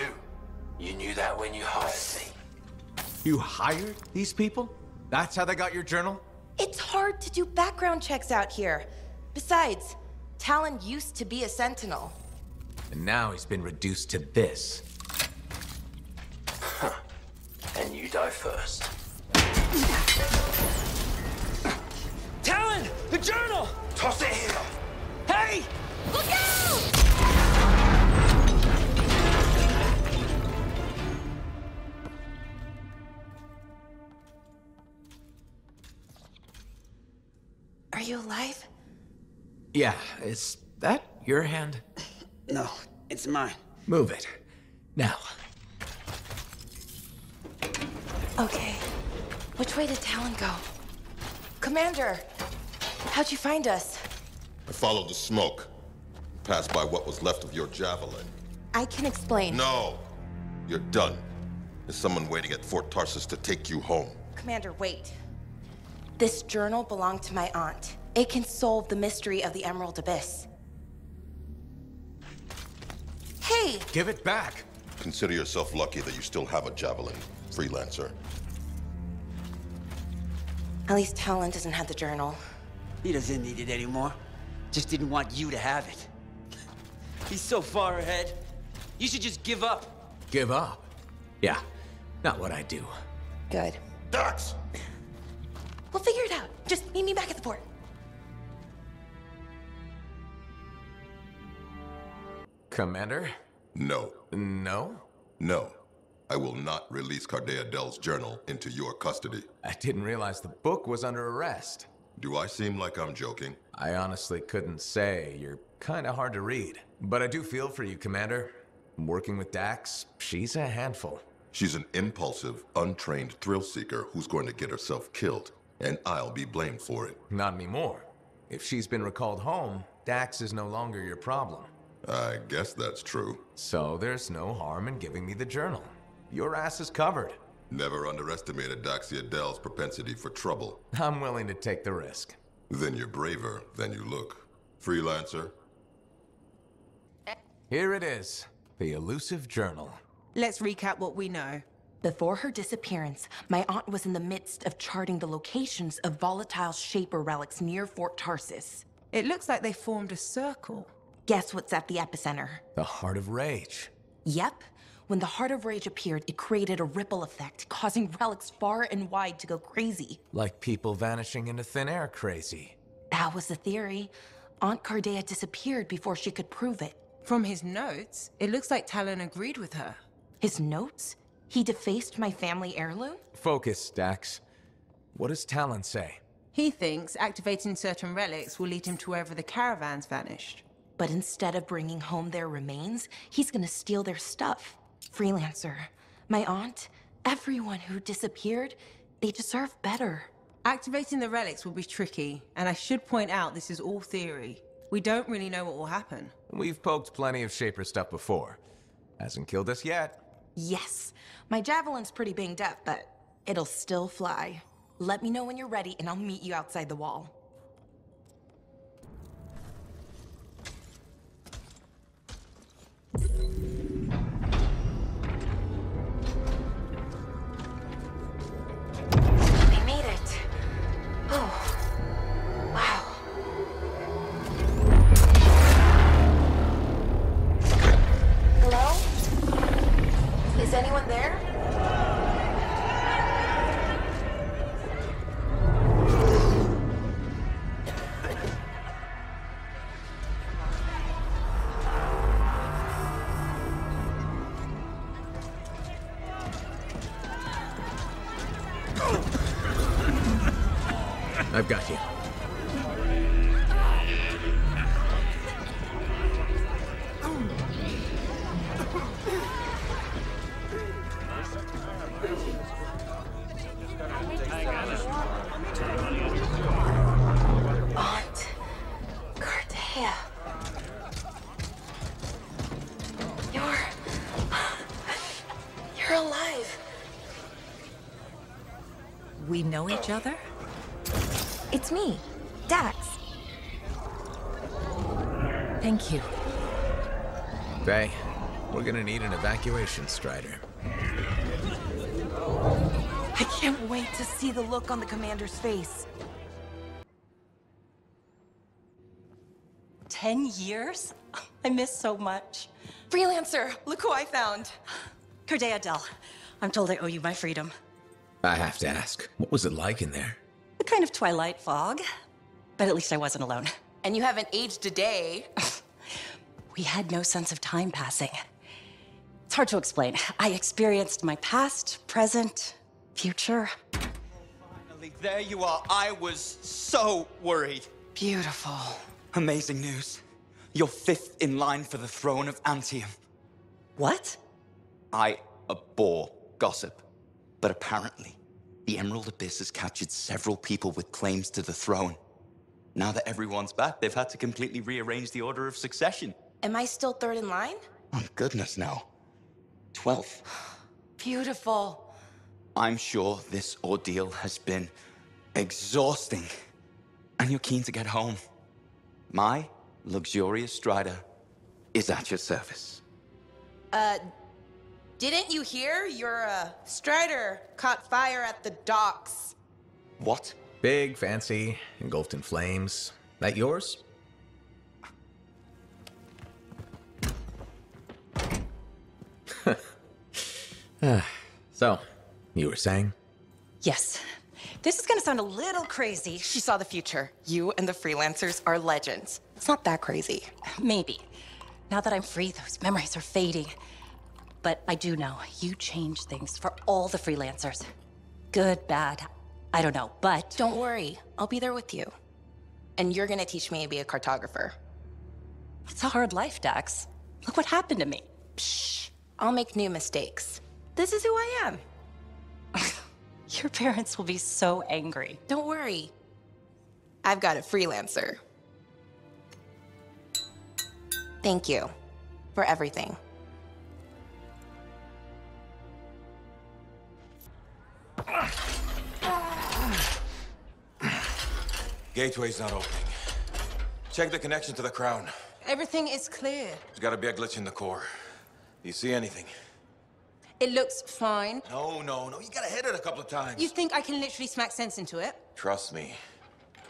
You knew that when you hired me. You hired these people? That's how they got your journal? It's hard to do background checks out here. Besides, Talon used to be a sentinel. And now he's been reduced to this. Huh. And you die first. Talon! The journal! Toss it here! Hey! Look out! Are you alive? Yeah, is that your hand? No, it's mine. Move it. Now. Okay. Which way did Talon go? Commander! How'd you find us? I followed the smoke. Passed by what was left of your javelin. I can explain. No! You're done. There's someone waiting at Fort Tarsus to take you home. Commander, wait. This journal belonged to my aunt. It can solve the mystery of the Emerald Abyss. Hey! Give it back! Consider yourself lucky that you still have a javelin, freelancer. At least Talon doesn't have the journal. He doesn't need it anymore. Just didn't want you to have it. He's so far ahead. You should just give up. Give up? Yeah, not what I do. Good. Dax! We'll figure it out. Just meet me back at the port. Commander? No. No? No. I will not release Cardea Dell's journal into your custody. I didn't realize the book was under arrest. Do I seem like I'm joking? I honestly couldn't say. You're kinda hard to read. But I do feel for you, Commander. Working with Dax, she's a handful. She's an impulsive, untrained thrill-seeker who's going to get herself killed. And I'll be blamed for it. Not anymore. If she's been recalled home, Dax is no longer your problem. I guess that's true. So there's no harm in giving me the journal. Your ass is covered. Never underestimated Daxia Dell's propensity for trouble. I'm willing to take the risk. Then you're braver than you look. Freelancer? Here it is. The elusive journal. Let's recap what we know. Before her disappearance, my aunt was in the midst of charting the locations of volatile Shaper relics near Fort Tarsus. It looks like they formed a circle. Guess what's at the epicenter? The Heart of Rage. Yep. When the Heart of Rage appeared, it created a ripple effect, causing relics far and wide to go crazy. Like people vanishing into thin air crazy. That was the theory. Aunt Cardea disappeared before she could prove it. From his notes, it looks like Talon agreed with her. His notes? He defaced my family heirloom? Focus, Dax. What does Talon say? He thinks activating certain relics will lead him to wherever the caravans vanished. But instead of bringing home their remains, he's gonna steal their stuff. Freelancer, my aunt, everyone who disappeared, they deserve better. Activating the relics will be tricky, and I should point out this is all theory. We don't really know what will happen. We've poked plenty of Shaper stuff before. Hasn't killed us yet. Yes, my javelin's pretty banged up, but it'll still fly. Let me know when you're ready, and I'll meet you outside the wall. We made it. Oh, wow. Hello? Is anyone there? I've got you. Aunt Cardea. You're alive. We know each other? It's me, Dax. Thank you. Faye, we're gonna need an evacuation strider. I can't wait to see the look on the commander's face. 10 years? I miss so much. Freelancer, look who I found. Cardea Del, I'm told I owe you my freedom. I have to ask, what was it like in there? A kind of twilight fog, but at least I wasn't alone. And you haven't aged a day. We had no sense of time passing. It's hard to explain. I experienced my past, present, future. Finally, there you are. I was so worried. Beautiful. Amazing news. You're 5th in line for the throne of Anthium. What? I abhor gossip, but apparently, the Emerald Abyss has captured several people with claims to the throne. Now that everyone's back, they've had to completely rearrange the order of succession. Am I still 3rd in line? Oh, goodness, no. 12th. Beautiful. I'm sure this ordeal has been exhausting, and you're keen to get home. My luxurious strider is at your service. Didn't you hear? Your, strider caught fire at the docks. What? Big, fancy, engulfed in flames. That yours? So, you were saying? Yes. This is gonna sound a little crazy. She saw the future. You and the freelancers are legends. It's not that crazy. Maybe. Now that I'm free, those memories are fading. But I do know you changed things for all the freelancers. Good, bad, I don't know, but... Don't worry, I'll be there with you. And you're gonna teach me to be a cartographer. It's a hard life, Dax. Look what happened to me. Shh, I'll make new mistakes. This is who I am. Your parents will be so angry. Don't worry. I've got a freelancer. Thank you for everything. Gateway's not opening. Check the connection to the crown. Everything is clear. There's gotta be a glitch in the core. Do you see anything? It looks fine. No, you gotta hit it a couple of times. You think I can literally smack sense into it? Trust me.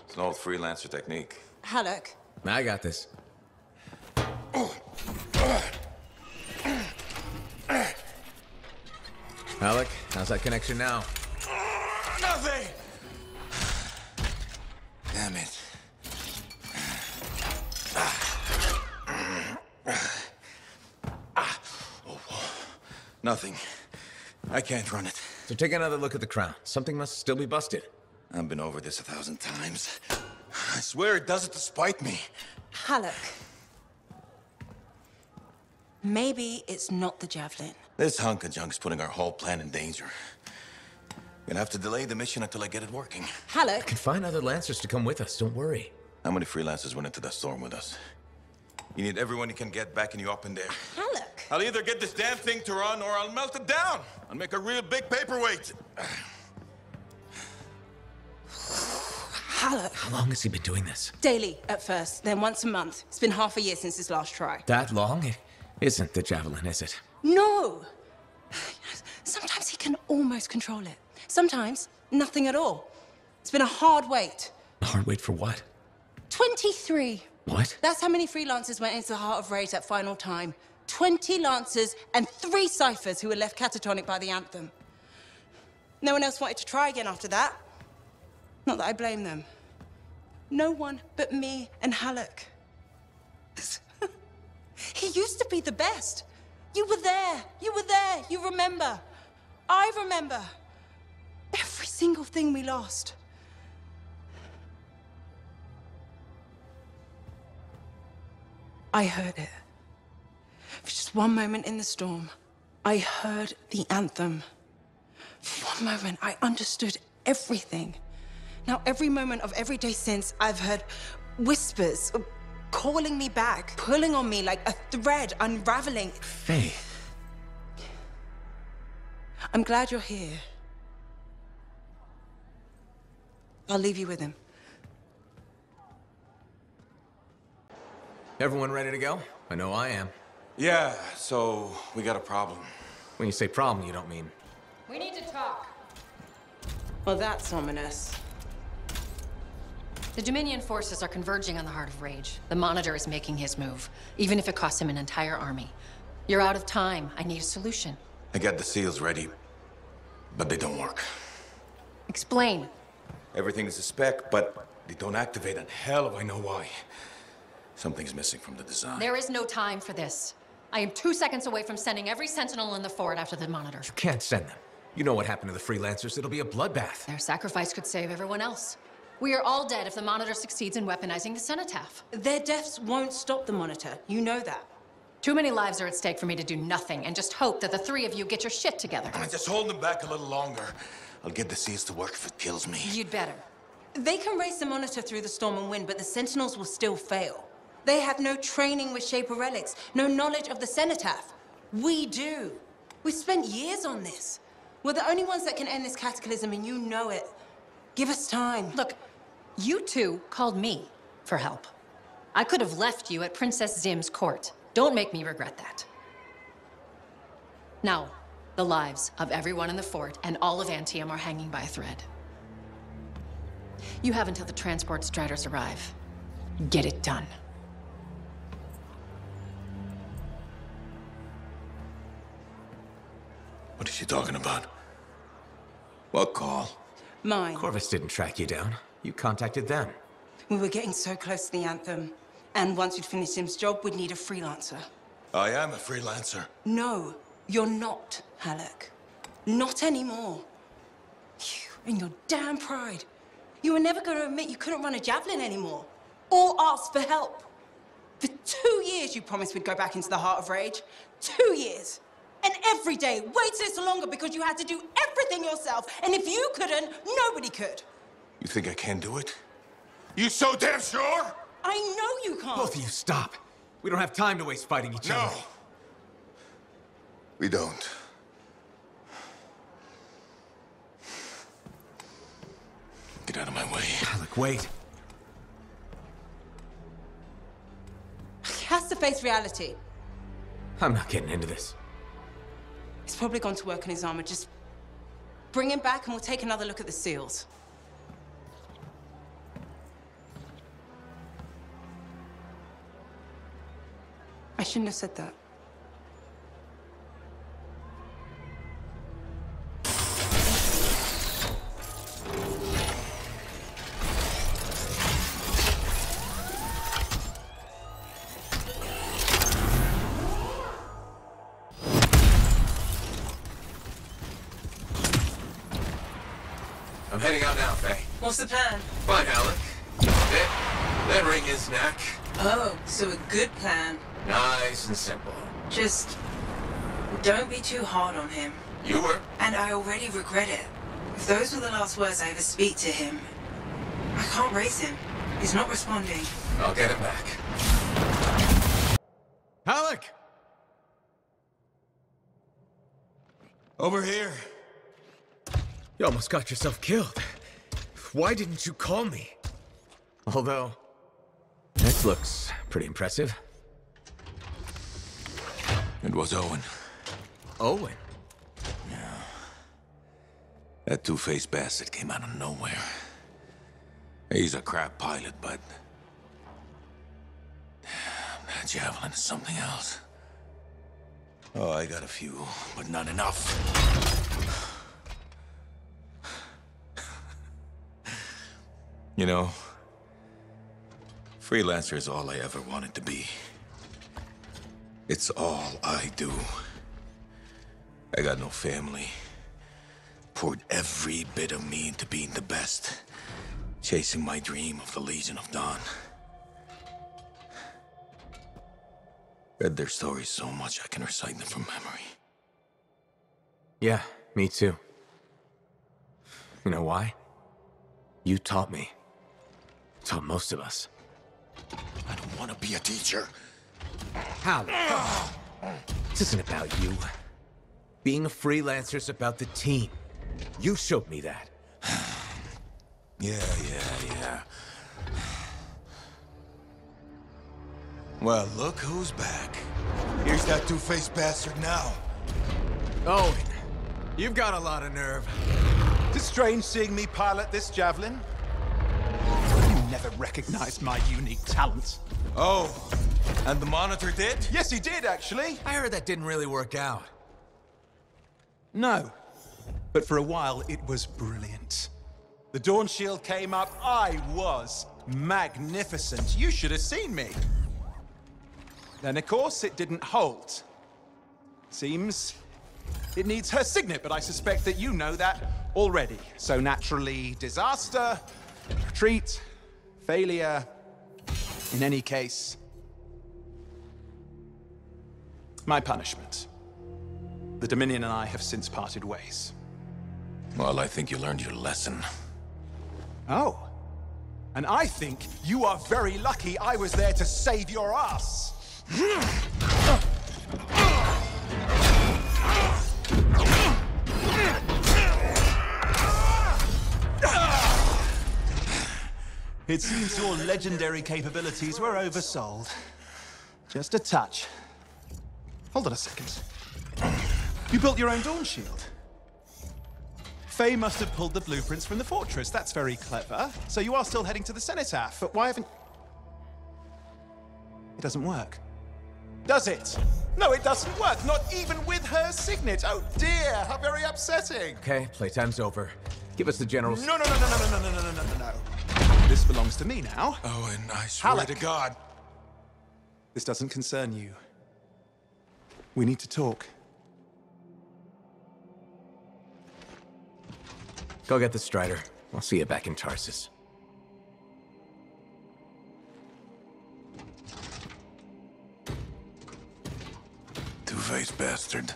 It's an old freelancer technique. Halleck. I got this. Alec, how's that connection now? Nothing! Damn it. Nothing. I can't run it. So take another look at the crown. Something must still be busted. I've been over this 1,000 times. I swear it does it to spite me. Halleck. Maybe it's not the javelin. This hunk of junk's putting our whole plan in danger. Gonna have to delay the mission until I get it working. Halleck. I can find other Lancers to come with us, don't worry. How many freelancers went into that storm with us? You need everyone you can get backing you up in there. Halleck. I'll either get this damn thing to run or I'll melt it down. I'll make a real big paperweight. Halleck. How long has he been doing this? Daily at first, then once a month. It's been half a year since his last try. That long? It isn't the javelin, is it? No! Sometimes he can almost control it. Sometimes, nothing at all. It's been a hard wait. A hard wait for what? 23. What? That's how many freelancers went into the Heart of Rage that final time. 20 Lancers and 3 Ciphers who were left catatonic by the Anthem. No one else wanted to try again after that. Not that I blame them. No one but me and Halleck. He used to be the best. You were there. You were there. You remember. I remember. Every single thing we lost. I heard it. For just one moment in the storm, I heard the anthem. For one moment, I understood everything. Now, every moment of every day since, I've heard whispers calling me back, pulling on me like a thread unraveling. Faye. I'm glad you're here. I'll leave you with him. Everyone ready to go? I know I am. Yeah, so we got a problem. When you say problem, you don't mean... We need to talk. Well, that's ominous. The Dominion forces are converging on the Heart of Rage. The Monitor is making his move, even if it costs him an entire army. You're out of time. I need a solution. I got the seals ready, but they don't work. Explain. Everything is a spec, but they don't activate, and hell if I know why. Something's missing from the design. There is no time for this. I am 2 seconds away from sending every Sentinel in the fort after the Monitor. You can't send them. You know what happened to the freelancers. It'll be a bloodbath. Their sacrifice could save everyone else. We are all dead if the Monitor succeeds in weaponizing the cenotaph. Their deaths won't stop the Monitor. You know that. Too many lives are at stake for me to do nothing and just hope that the three of you get your shit together. Just hold them back a little longer. I'll get the seals to work if it kills me. You'd better. They can race the Monitor through the storm and win, but the Sentinels will still fail. They have no training with Shaper relics, no knowledge of the cenotaph. We do. We've spent years on this. We're the only ones that can end this cataclysm, and you know it. Give us time. Look, you two called me for help. I could have left you at Princess Zim's court. Don't make me regret that. Now, the lives of everyone in the fort and all of Anthem are hanging by a thread. You have until the transport striders arrive. Get it done. What is she talking about? What call? Mine. Corvus didn't track you down. You contacted them. We were getting so close to the Anthem. And once we'd finished Sim's job, we'd need a freelancer. I am a freelancer. No, you're not, Halleck. Not anymore. You and your damn pride. You were never going to admit you couldn't run a javelin anymore. Or ask for help. For 2 years, you promised we'd go back into the Heart of Rage. 2 years. And every day, waited so longer because you had to do everything yourself. And if you couldn't, nobody could. You think I can do it? You so damn sure? I know you can't. Both of you, stop. We don't have time to waste fighting each other. No. We don't. Get out of my way. Alec, wait. He has to face reality. I'm not getting into this. He's probably gone to work on his armor. Just bring him back and we'll take another look at the seals. I shouldn't have said that. I'm heading out now, Faye. What's the plan? Find Alec. Then wring his neck. Oh, so a good plan. Nice and simple. Just don't be too hard on him. You were. And I already regret it. If those were the last words I ever speak to him, I can't raise him. He's not responding. I'll get it back. Alec! Over here. You almost got yourself killed. Why didn't you call me? Although, this looks pretty impressive. It was Owen. Owen? Yeah. That two-faced bastard came out of nowhere. He's a crap pilot, but... that javelin is something else. Oh, I got a few, but not enough. You know, freelancer is all I ever wanted to be. It's all I do. I got no family. Poured every bit of me into being the best. Chasing my dream of the Legion of Dawn. Read their stories so much I can recite them from memory. Yeah, me too. You know why? You taught me. Taught most of us. I don't want to be a teacher. Halleck, this isn't about you. Being a freelancer's about the team. You showed me that. Yeah. Well, look who's back. Here's that two-faced bastard now. Owen, you've got a lot of nerve. It's strange seeing me pilot this javelin. You never recognized my unique talent. Oh, and the monitor did? Yes, he did, actually. I heard that didn't really work out. No. But for a while, it was brilliant. The Dawn Shield came up. I was magnificent. You should have seen me. Then, of course, it didn't hold. Seems it needs her signet, but I suspect that you know that already. So naturally, disaster, retreat, failure. In any case, my punishment. The Dominion and I have since parted ways. Well, I think you learned your lesson. Oh. And I think you are very lucky I was there to save your ass. It seems your legendary capabilities were oversold. Just a touch. Hold on a second. You built your own Dawn Shield. Faye must have pulled the blueprints from the fortress. That's very clever. So you are still heading to the Cenotaph, but why haven't... It doesn't work. Does it? No, it doesn't work. Not even with her signet. Oh dear, how very upsetting. Okay, playtime's over. Give us the general's... No. This belongs to me now. Oh, and I swear Halleck. to God. This doesn't concern you. We need to talk. Go get the Strider. I'll see you back in Tarsus. Two-faced bastard.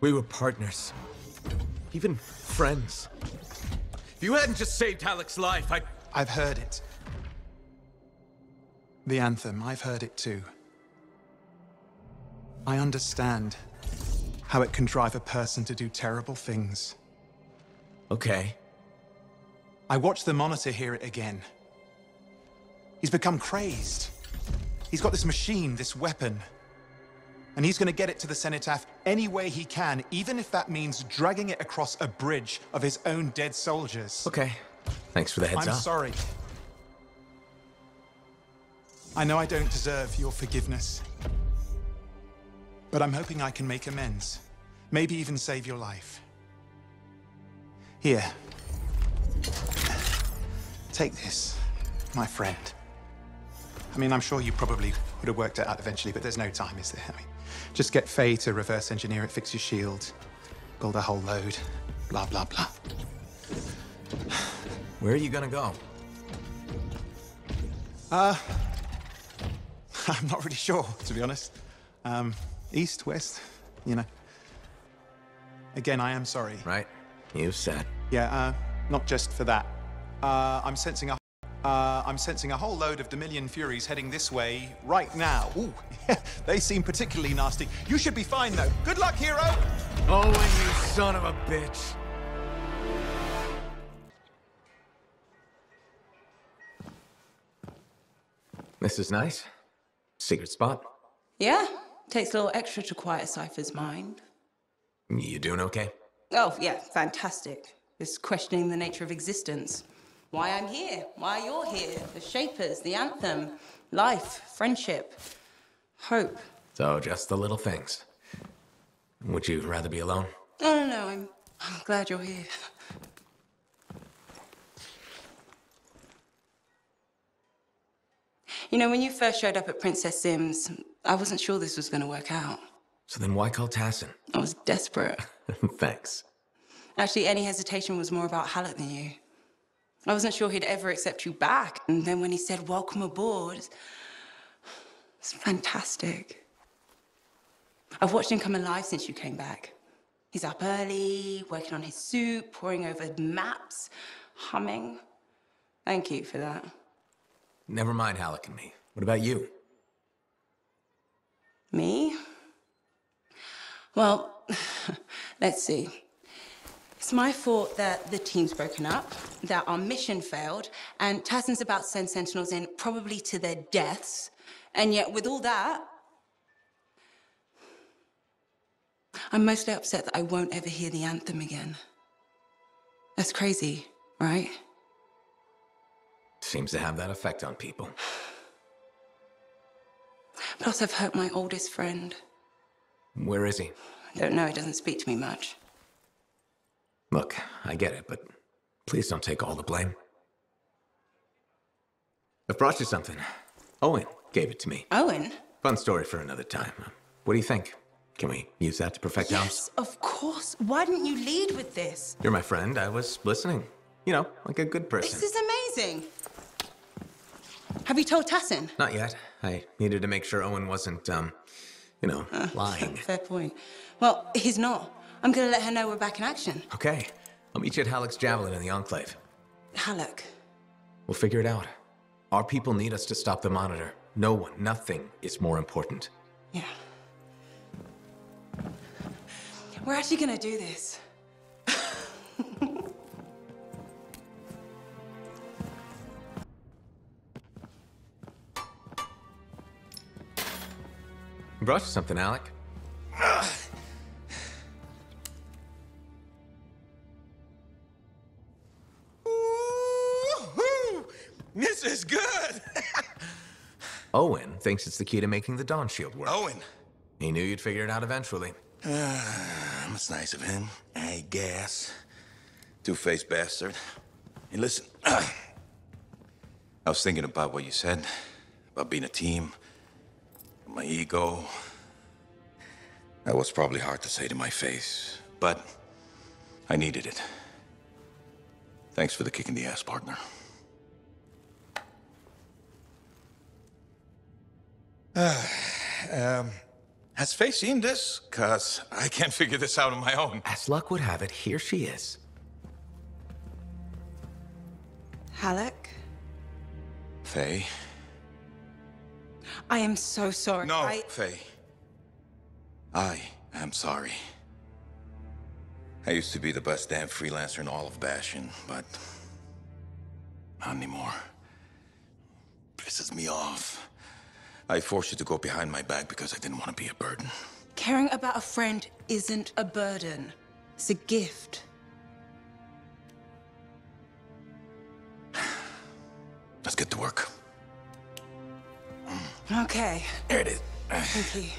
We were partners. Even friends. If you hadn't just saved Halleck's life, I've heard it. The anthem, I've heard it too. I understand how it can drive a person to do terrible things. Okay. I watched the Monitor hear it again. He's become crazed. He's got this machine, this weapon. And he's gonna get it to the Cenotaph any way he can, even if that means dragging it across a bridge of his own dead soldiers. Okay. Thanks for the heads up. I'm sorry. I know I don't deserve your forgiveness. But I'm hoping I can make amends. Maybe even save your life. Here. Take this, my friend. I mean, I'm sure you probably would have worked it out eventually, but there's no time, is there? I mean, just get Faye to reverse engineer it, fix your shield, build a whole load, blah, blah, blah. Where are you gonna go? I'm not really sure, to be honest. East, west, you know. Again, I am sorry. Right. You said. Yeah, not just for that. I'm sensing a whole load of Dominion Furies heading this way right now. Ooh, they seem particularly nasty. You should be fine, though. Good luck, hero! Oh, you son of a bitch. This is nice. Secret spot. Yeah, takes a little extra to quiet Cypher's mind. You doing okay? Oh, yeah, fantastic. Just questioning the nature of existence. Why I'm here, why you're here, the Shapers, the Anthem, life, friendship, hope. So, just the little things. Would you rather be alone? No, I'm glad you're here. You know, when you first showed up at Princess Sim's, I wasn't sure this was going to work out. So then why call Tassin? I was desperate. Thanks. Actually, any hesitation was more about Halleck than you. I wasn't sure he'd ever accept you back. And then when he said, welcome aboard, it's fantastic. I've watched him come alive since you came back. He's up early, working on his suit, poring over maps, humming. Thank you for that. Never mind Halleck and me. What about you? Me? Well, let's see. It's my fault that the team's broken up, that our mission failed, and Tassin's about to send Sentinels in, probably to their deaths. And yet, with all that, I'm mostly upset that I won't ever hear the anthem again. That's crazy, right? Seems to have that effect on people. Plus, I've hurt my oldest friend. Where is he? I don't know, he doesn't speak to me much. Look, I get it, but please don't take all the blame. I've brought you something. Owen gave it to me. Owen? Fun story for another time. What do you think? Can we use that to perfect ours? Yes, of course. Why didn't you lead with this? You're my friend. I was listening. You know, like a good person. This is amazing. Have you told Tassin? Not yet. I needed to make sure Owen wasn't, you know, lying. Fair point. Well, he's not. I'm gonna let her know we're back in action. Okay. I'll meet you at Halleck's Javelin in the Enclave. Halleck. We'll figure it out. Our people need us to stop the Monitor. No one, nothing is more important. Yeah. We're actually gonna do this. Brought you something, Alec. This is good! Owen thinks it's the key to making the Dawn Shield work. Owen! He knew you'd figure it out eventually. That's nice of him, I guess. Two-faced bastard. Hey, listen. I was thinking about what you said, about being a team, my ego. That was probably hard to say to my face, but I needed it. Thanks for the kick in the ass, partner. Has Faye seen this? 'Cause I can't figure this out on my own. As luck would have it, here she is. Halleck? Faye? I am so sorry. No, Faye. I am sorry. I used to be the best damn freelancer in all of Bastion, but not anymore. Pisses me off. I forced you to go behind my back because I didn't want to be a burden. Caring about a friend isn't a burden. It's a gift. Let's get to work. Okay. There it is. Thank you.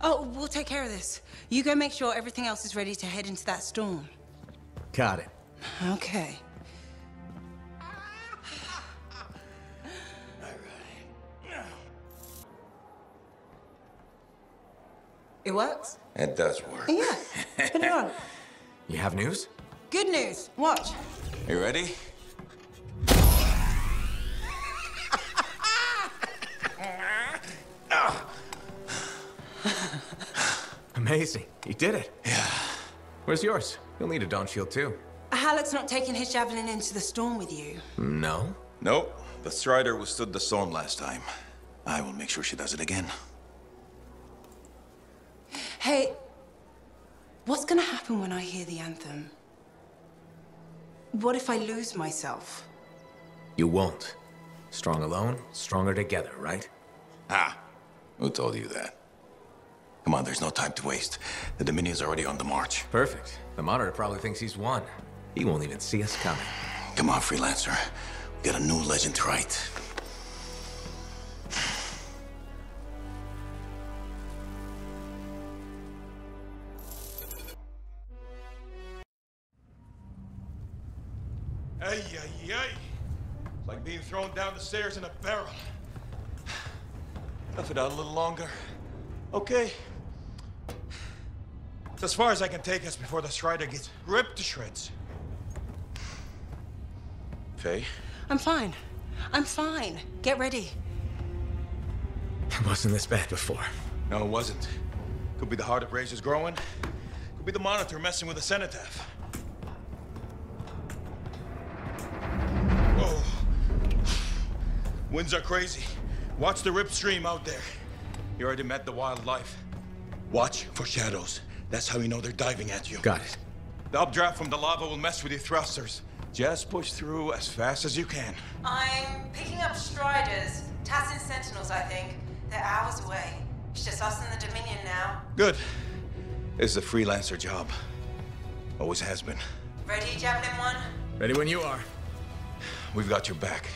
Oh, we'll take care of this. You go make sure everything else is ready to head into that storm. Got it. Okay. It works? It does work. Yeah. Put it on. You have news? Good news. Watch. You ready? Amazing. You did it. Yeah. Where's yours? You'll need a Dawn Shield too. Halleck's not taking his javelin into the storm with you. No? Nope. The Strider withstood the storm last time. I will make sure she does it again. Hey, what's gonna happen when I hear the anthem? What if I lose myself? You won't. Strong alone, stronger together, right? Ah, who told you that? Come on, there's no time to waste. The Dominion's already on the march. Perfect. The Monitor probably thinks he's won. He won't even see us coming. Come on, Freelancer. We got a new legend to write. Ay, ay, ay. It's like being thrown down the stairs in a barrel. Tough it out a little longer. Okay. It's as far as I can take us before the Strider gets ripped to shreds. Faye? I'm fine. I'm fine. Get ready. It wasn't this bad before. No, it wasn't. Could be the heart of Razor's growing. Could be the monitor messing with the cenotaph. Whoa. Winds are crazy. Watch the rip stream out there. You already met the wildlife. Watch for shadows. That's how you know they're diving at you. Got it. The updraft from the lava will mess with your thrusters. Just push through as fast as you can. I'm picking up Striders. Tassin Sentinels, I think. They're hours away. It's just us and the Dominion now. Good. It's a freelancer job. Always has been. Ready, Javelin 1? Ready when you are. We've got your back.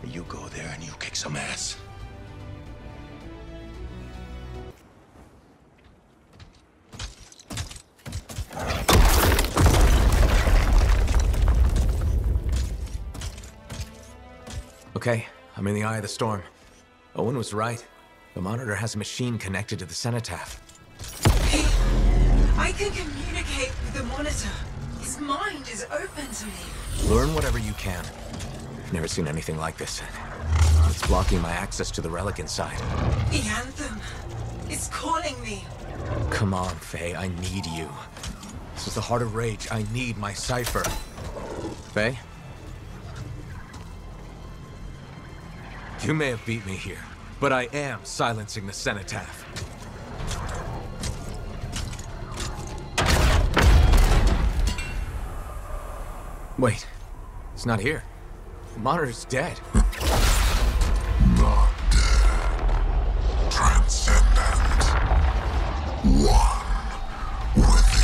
You go there and you kick some ass. Okay, I'm in the eye of the storm. Owen was right. The monitor has a machine connected to the cenotaph. Hey, I can communicate with the monitor. His mind is open to me. Learn whatever you can. Never seen anything like this. It's blocking my access to the relic inside. The Anthem. It's calling me. Come on, Faye, I need you. This is the heart of Rage. I need my cipher. Faye? You may have beat me here, but I am silencing the cenotaph. Wait, it's not here. The monitor's dead. Not dead. Transcendent. One with the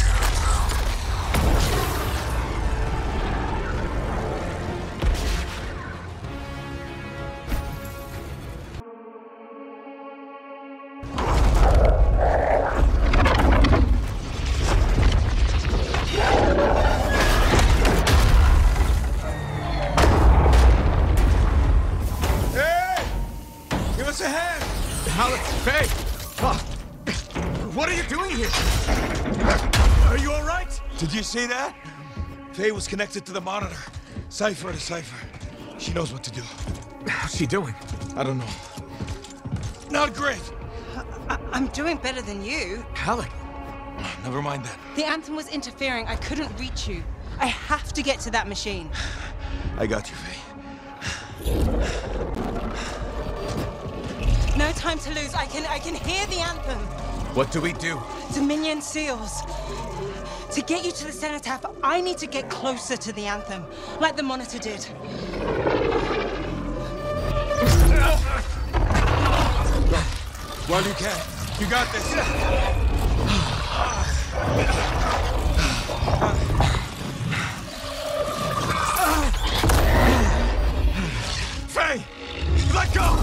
Did you see that? Faye was connected to the monitor. Cipher to cipher. She knows what to do. How's she doing? I don't know. Not great. I'm doing better than you. Halleck. Never mind that. The Anthem was interfering. I couldn't reach you. I have to get to that machine. I got you, Faye. No time to lose. I can hear the Anthem. What do we do? Dominion seals. To get you to the cenotaph, I need to get closer to the Anthem, like the monitor did. Well, you can. You got this. Faye! Let go!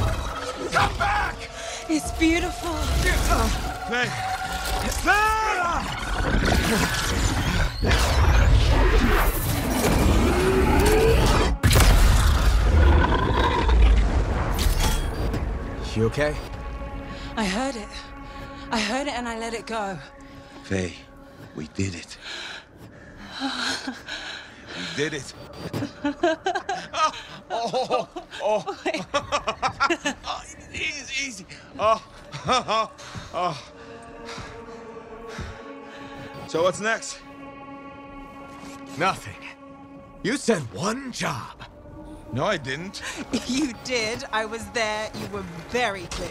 Come back! It's beautiful. Faye! Faye! You okay? I heard it. I heard it and I let it go. Faye, we did it. We did it. Oh. Easy. Oh. So what's next? Nothing. You said one job. No, I didn't. You did. I was there. You were very clear.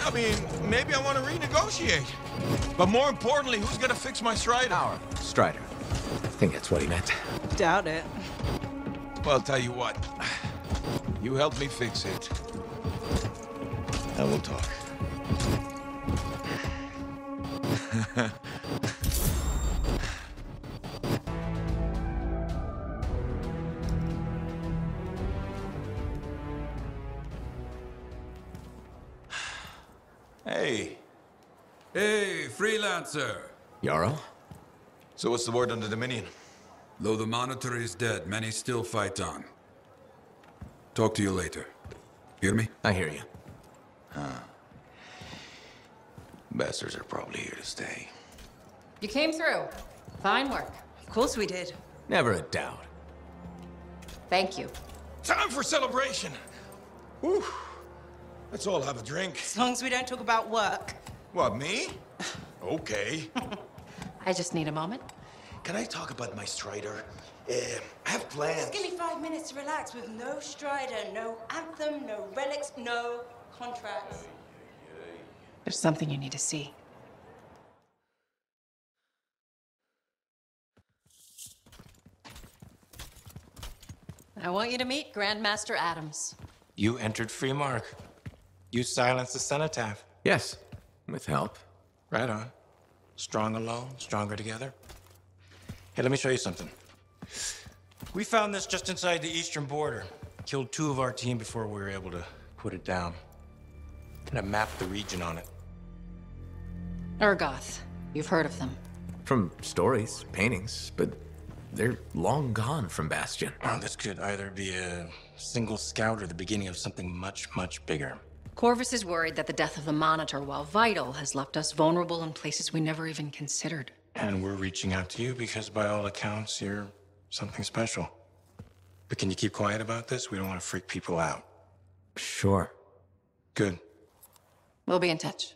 I mean, maybe I want to renegotiate. But more importantly, who's gonna fix my Strider? Our Strider. I think that's what he meant. Doubt it. Well, tell you what. You help me fix it. And we'll talk. Hey. Hey, freelancer. Yarrow? So what's the word on the Dominion? Though the monitor is dead, many still fight on. Talk to you later. Hear me? I hear you. Bastards are probably here to stay. You came through. Fine work. Of course we did. Never a doubt. Thank you. Time for celebration. Whew. Let's all have a drink. As long as we don't talk about work. What, me? Okay. I just need a moment. Can I talk about my Strider? I have plans. Just give me 5 minutes to relax with no Strider, no Anthem, no relics, no contracts. There's something you need to see. I want you to meet Grandmaster Adams. You entered free mark. You silenced the cenotaph. Yes, with help. Right on. Strong alone, stronger together. Hey, let me show you something. We found this just inside the eastern border. Killed 2 of our team before we were able to put it down. And I mapped the region on it. Urgoth. You've heard of them. From stories, paintings, but they're long gone from Bastion. Oh, this could either be a single scout or the beginning of something much, much bigger. Corvus is worried that the death of the Monitor, while vital, has left us vulnerable in places we never even considered. And we're reaching out to you because by all accounts, you're something special. But can you keep quiet about this? We don't want to freak people out. Sure. Good. We'll be in touch.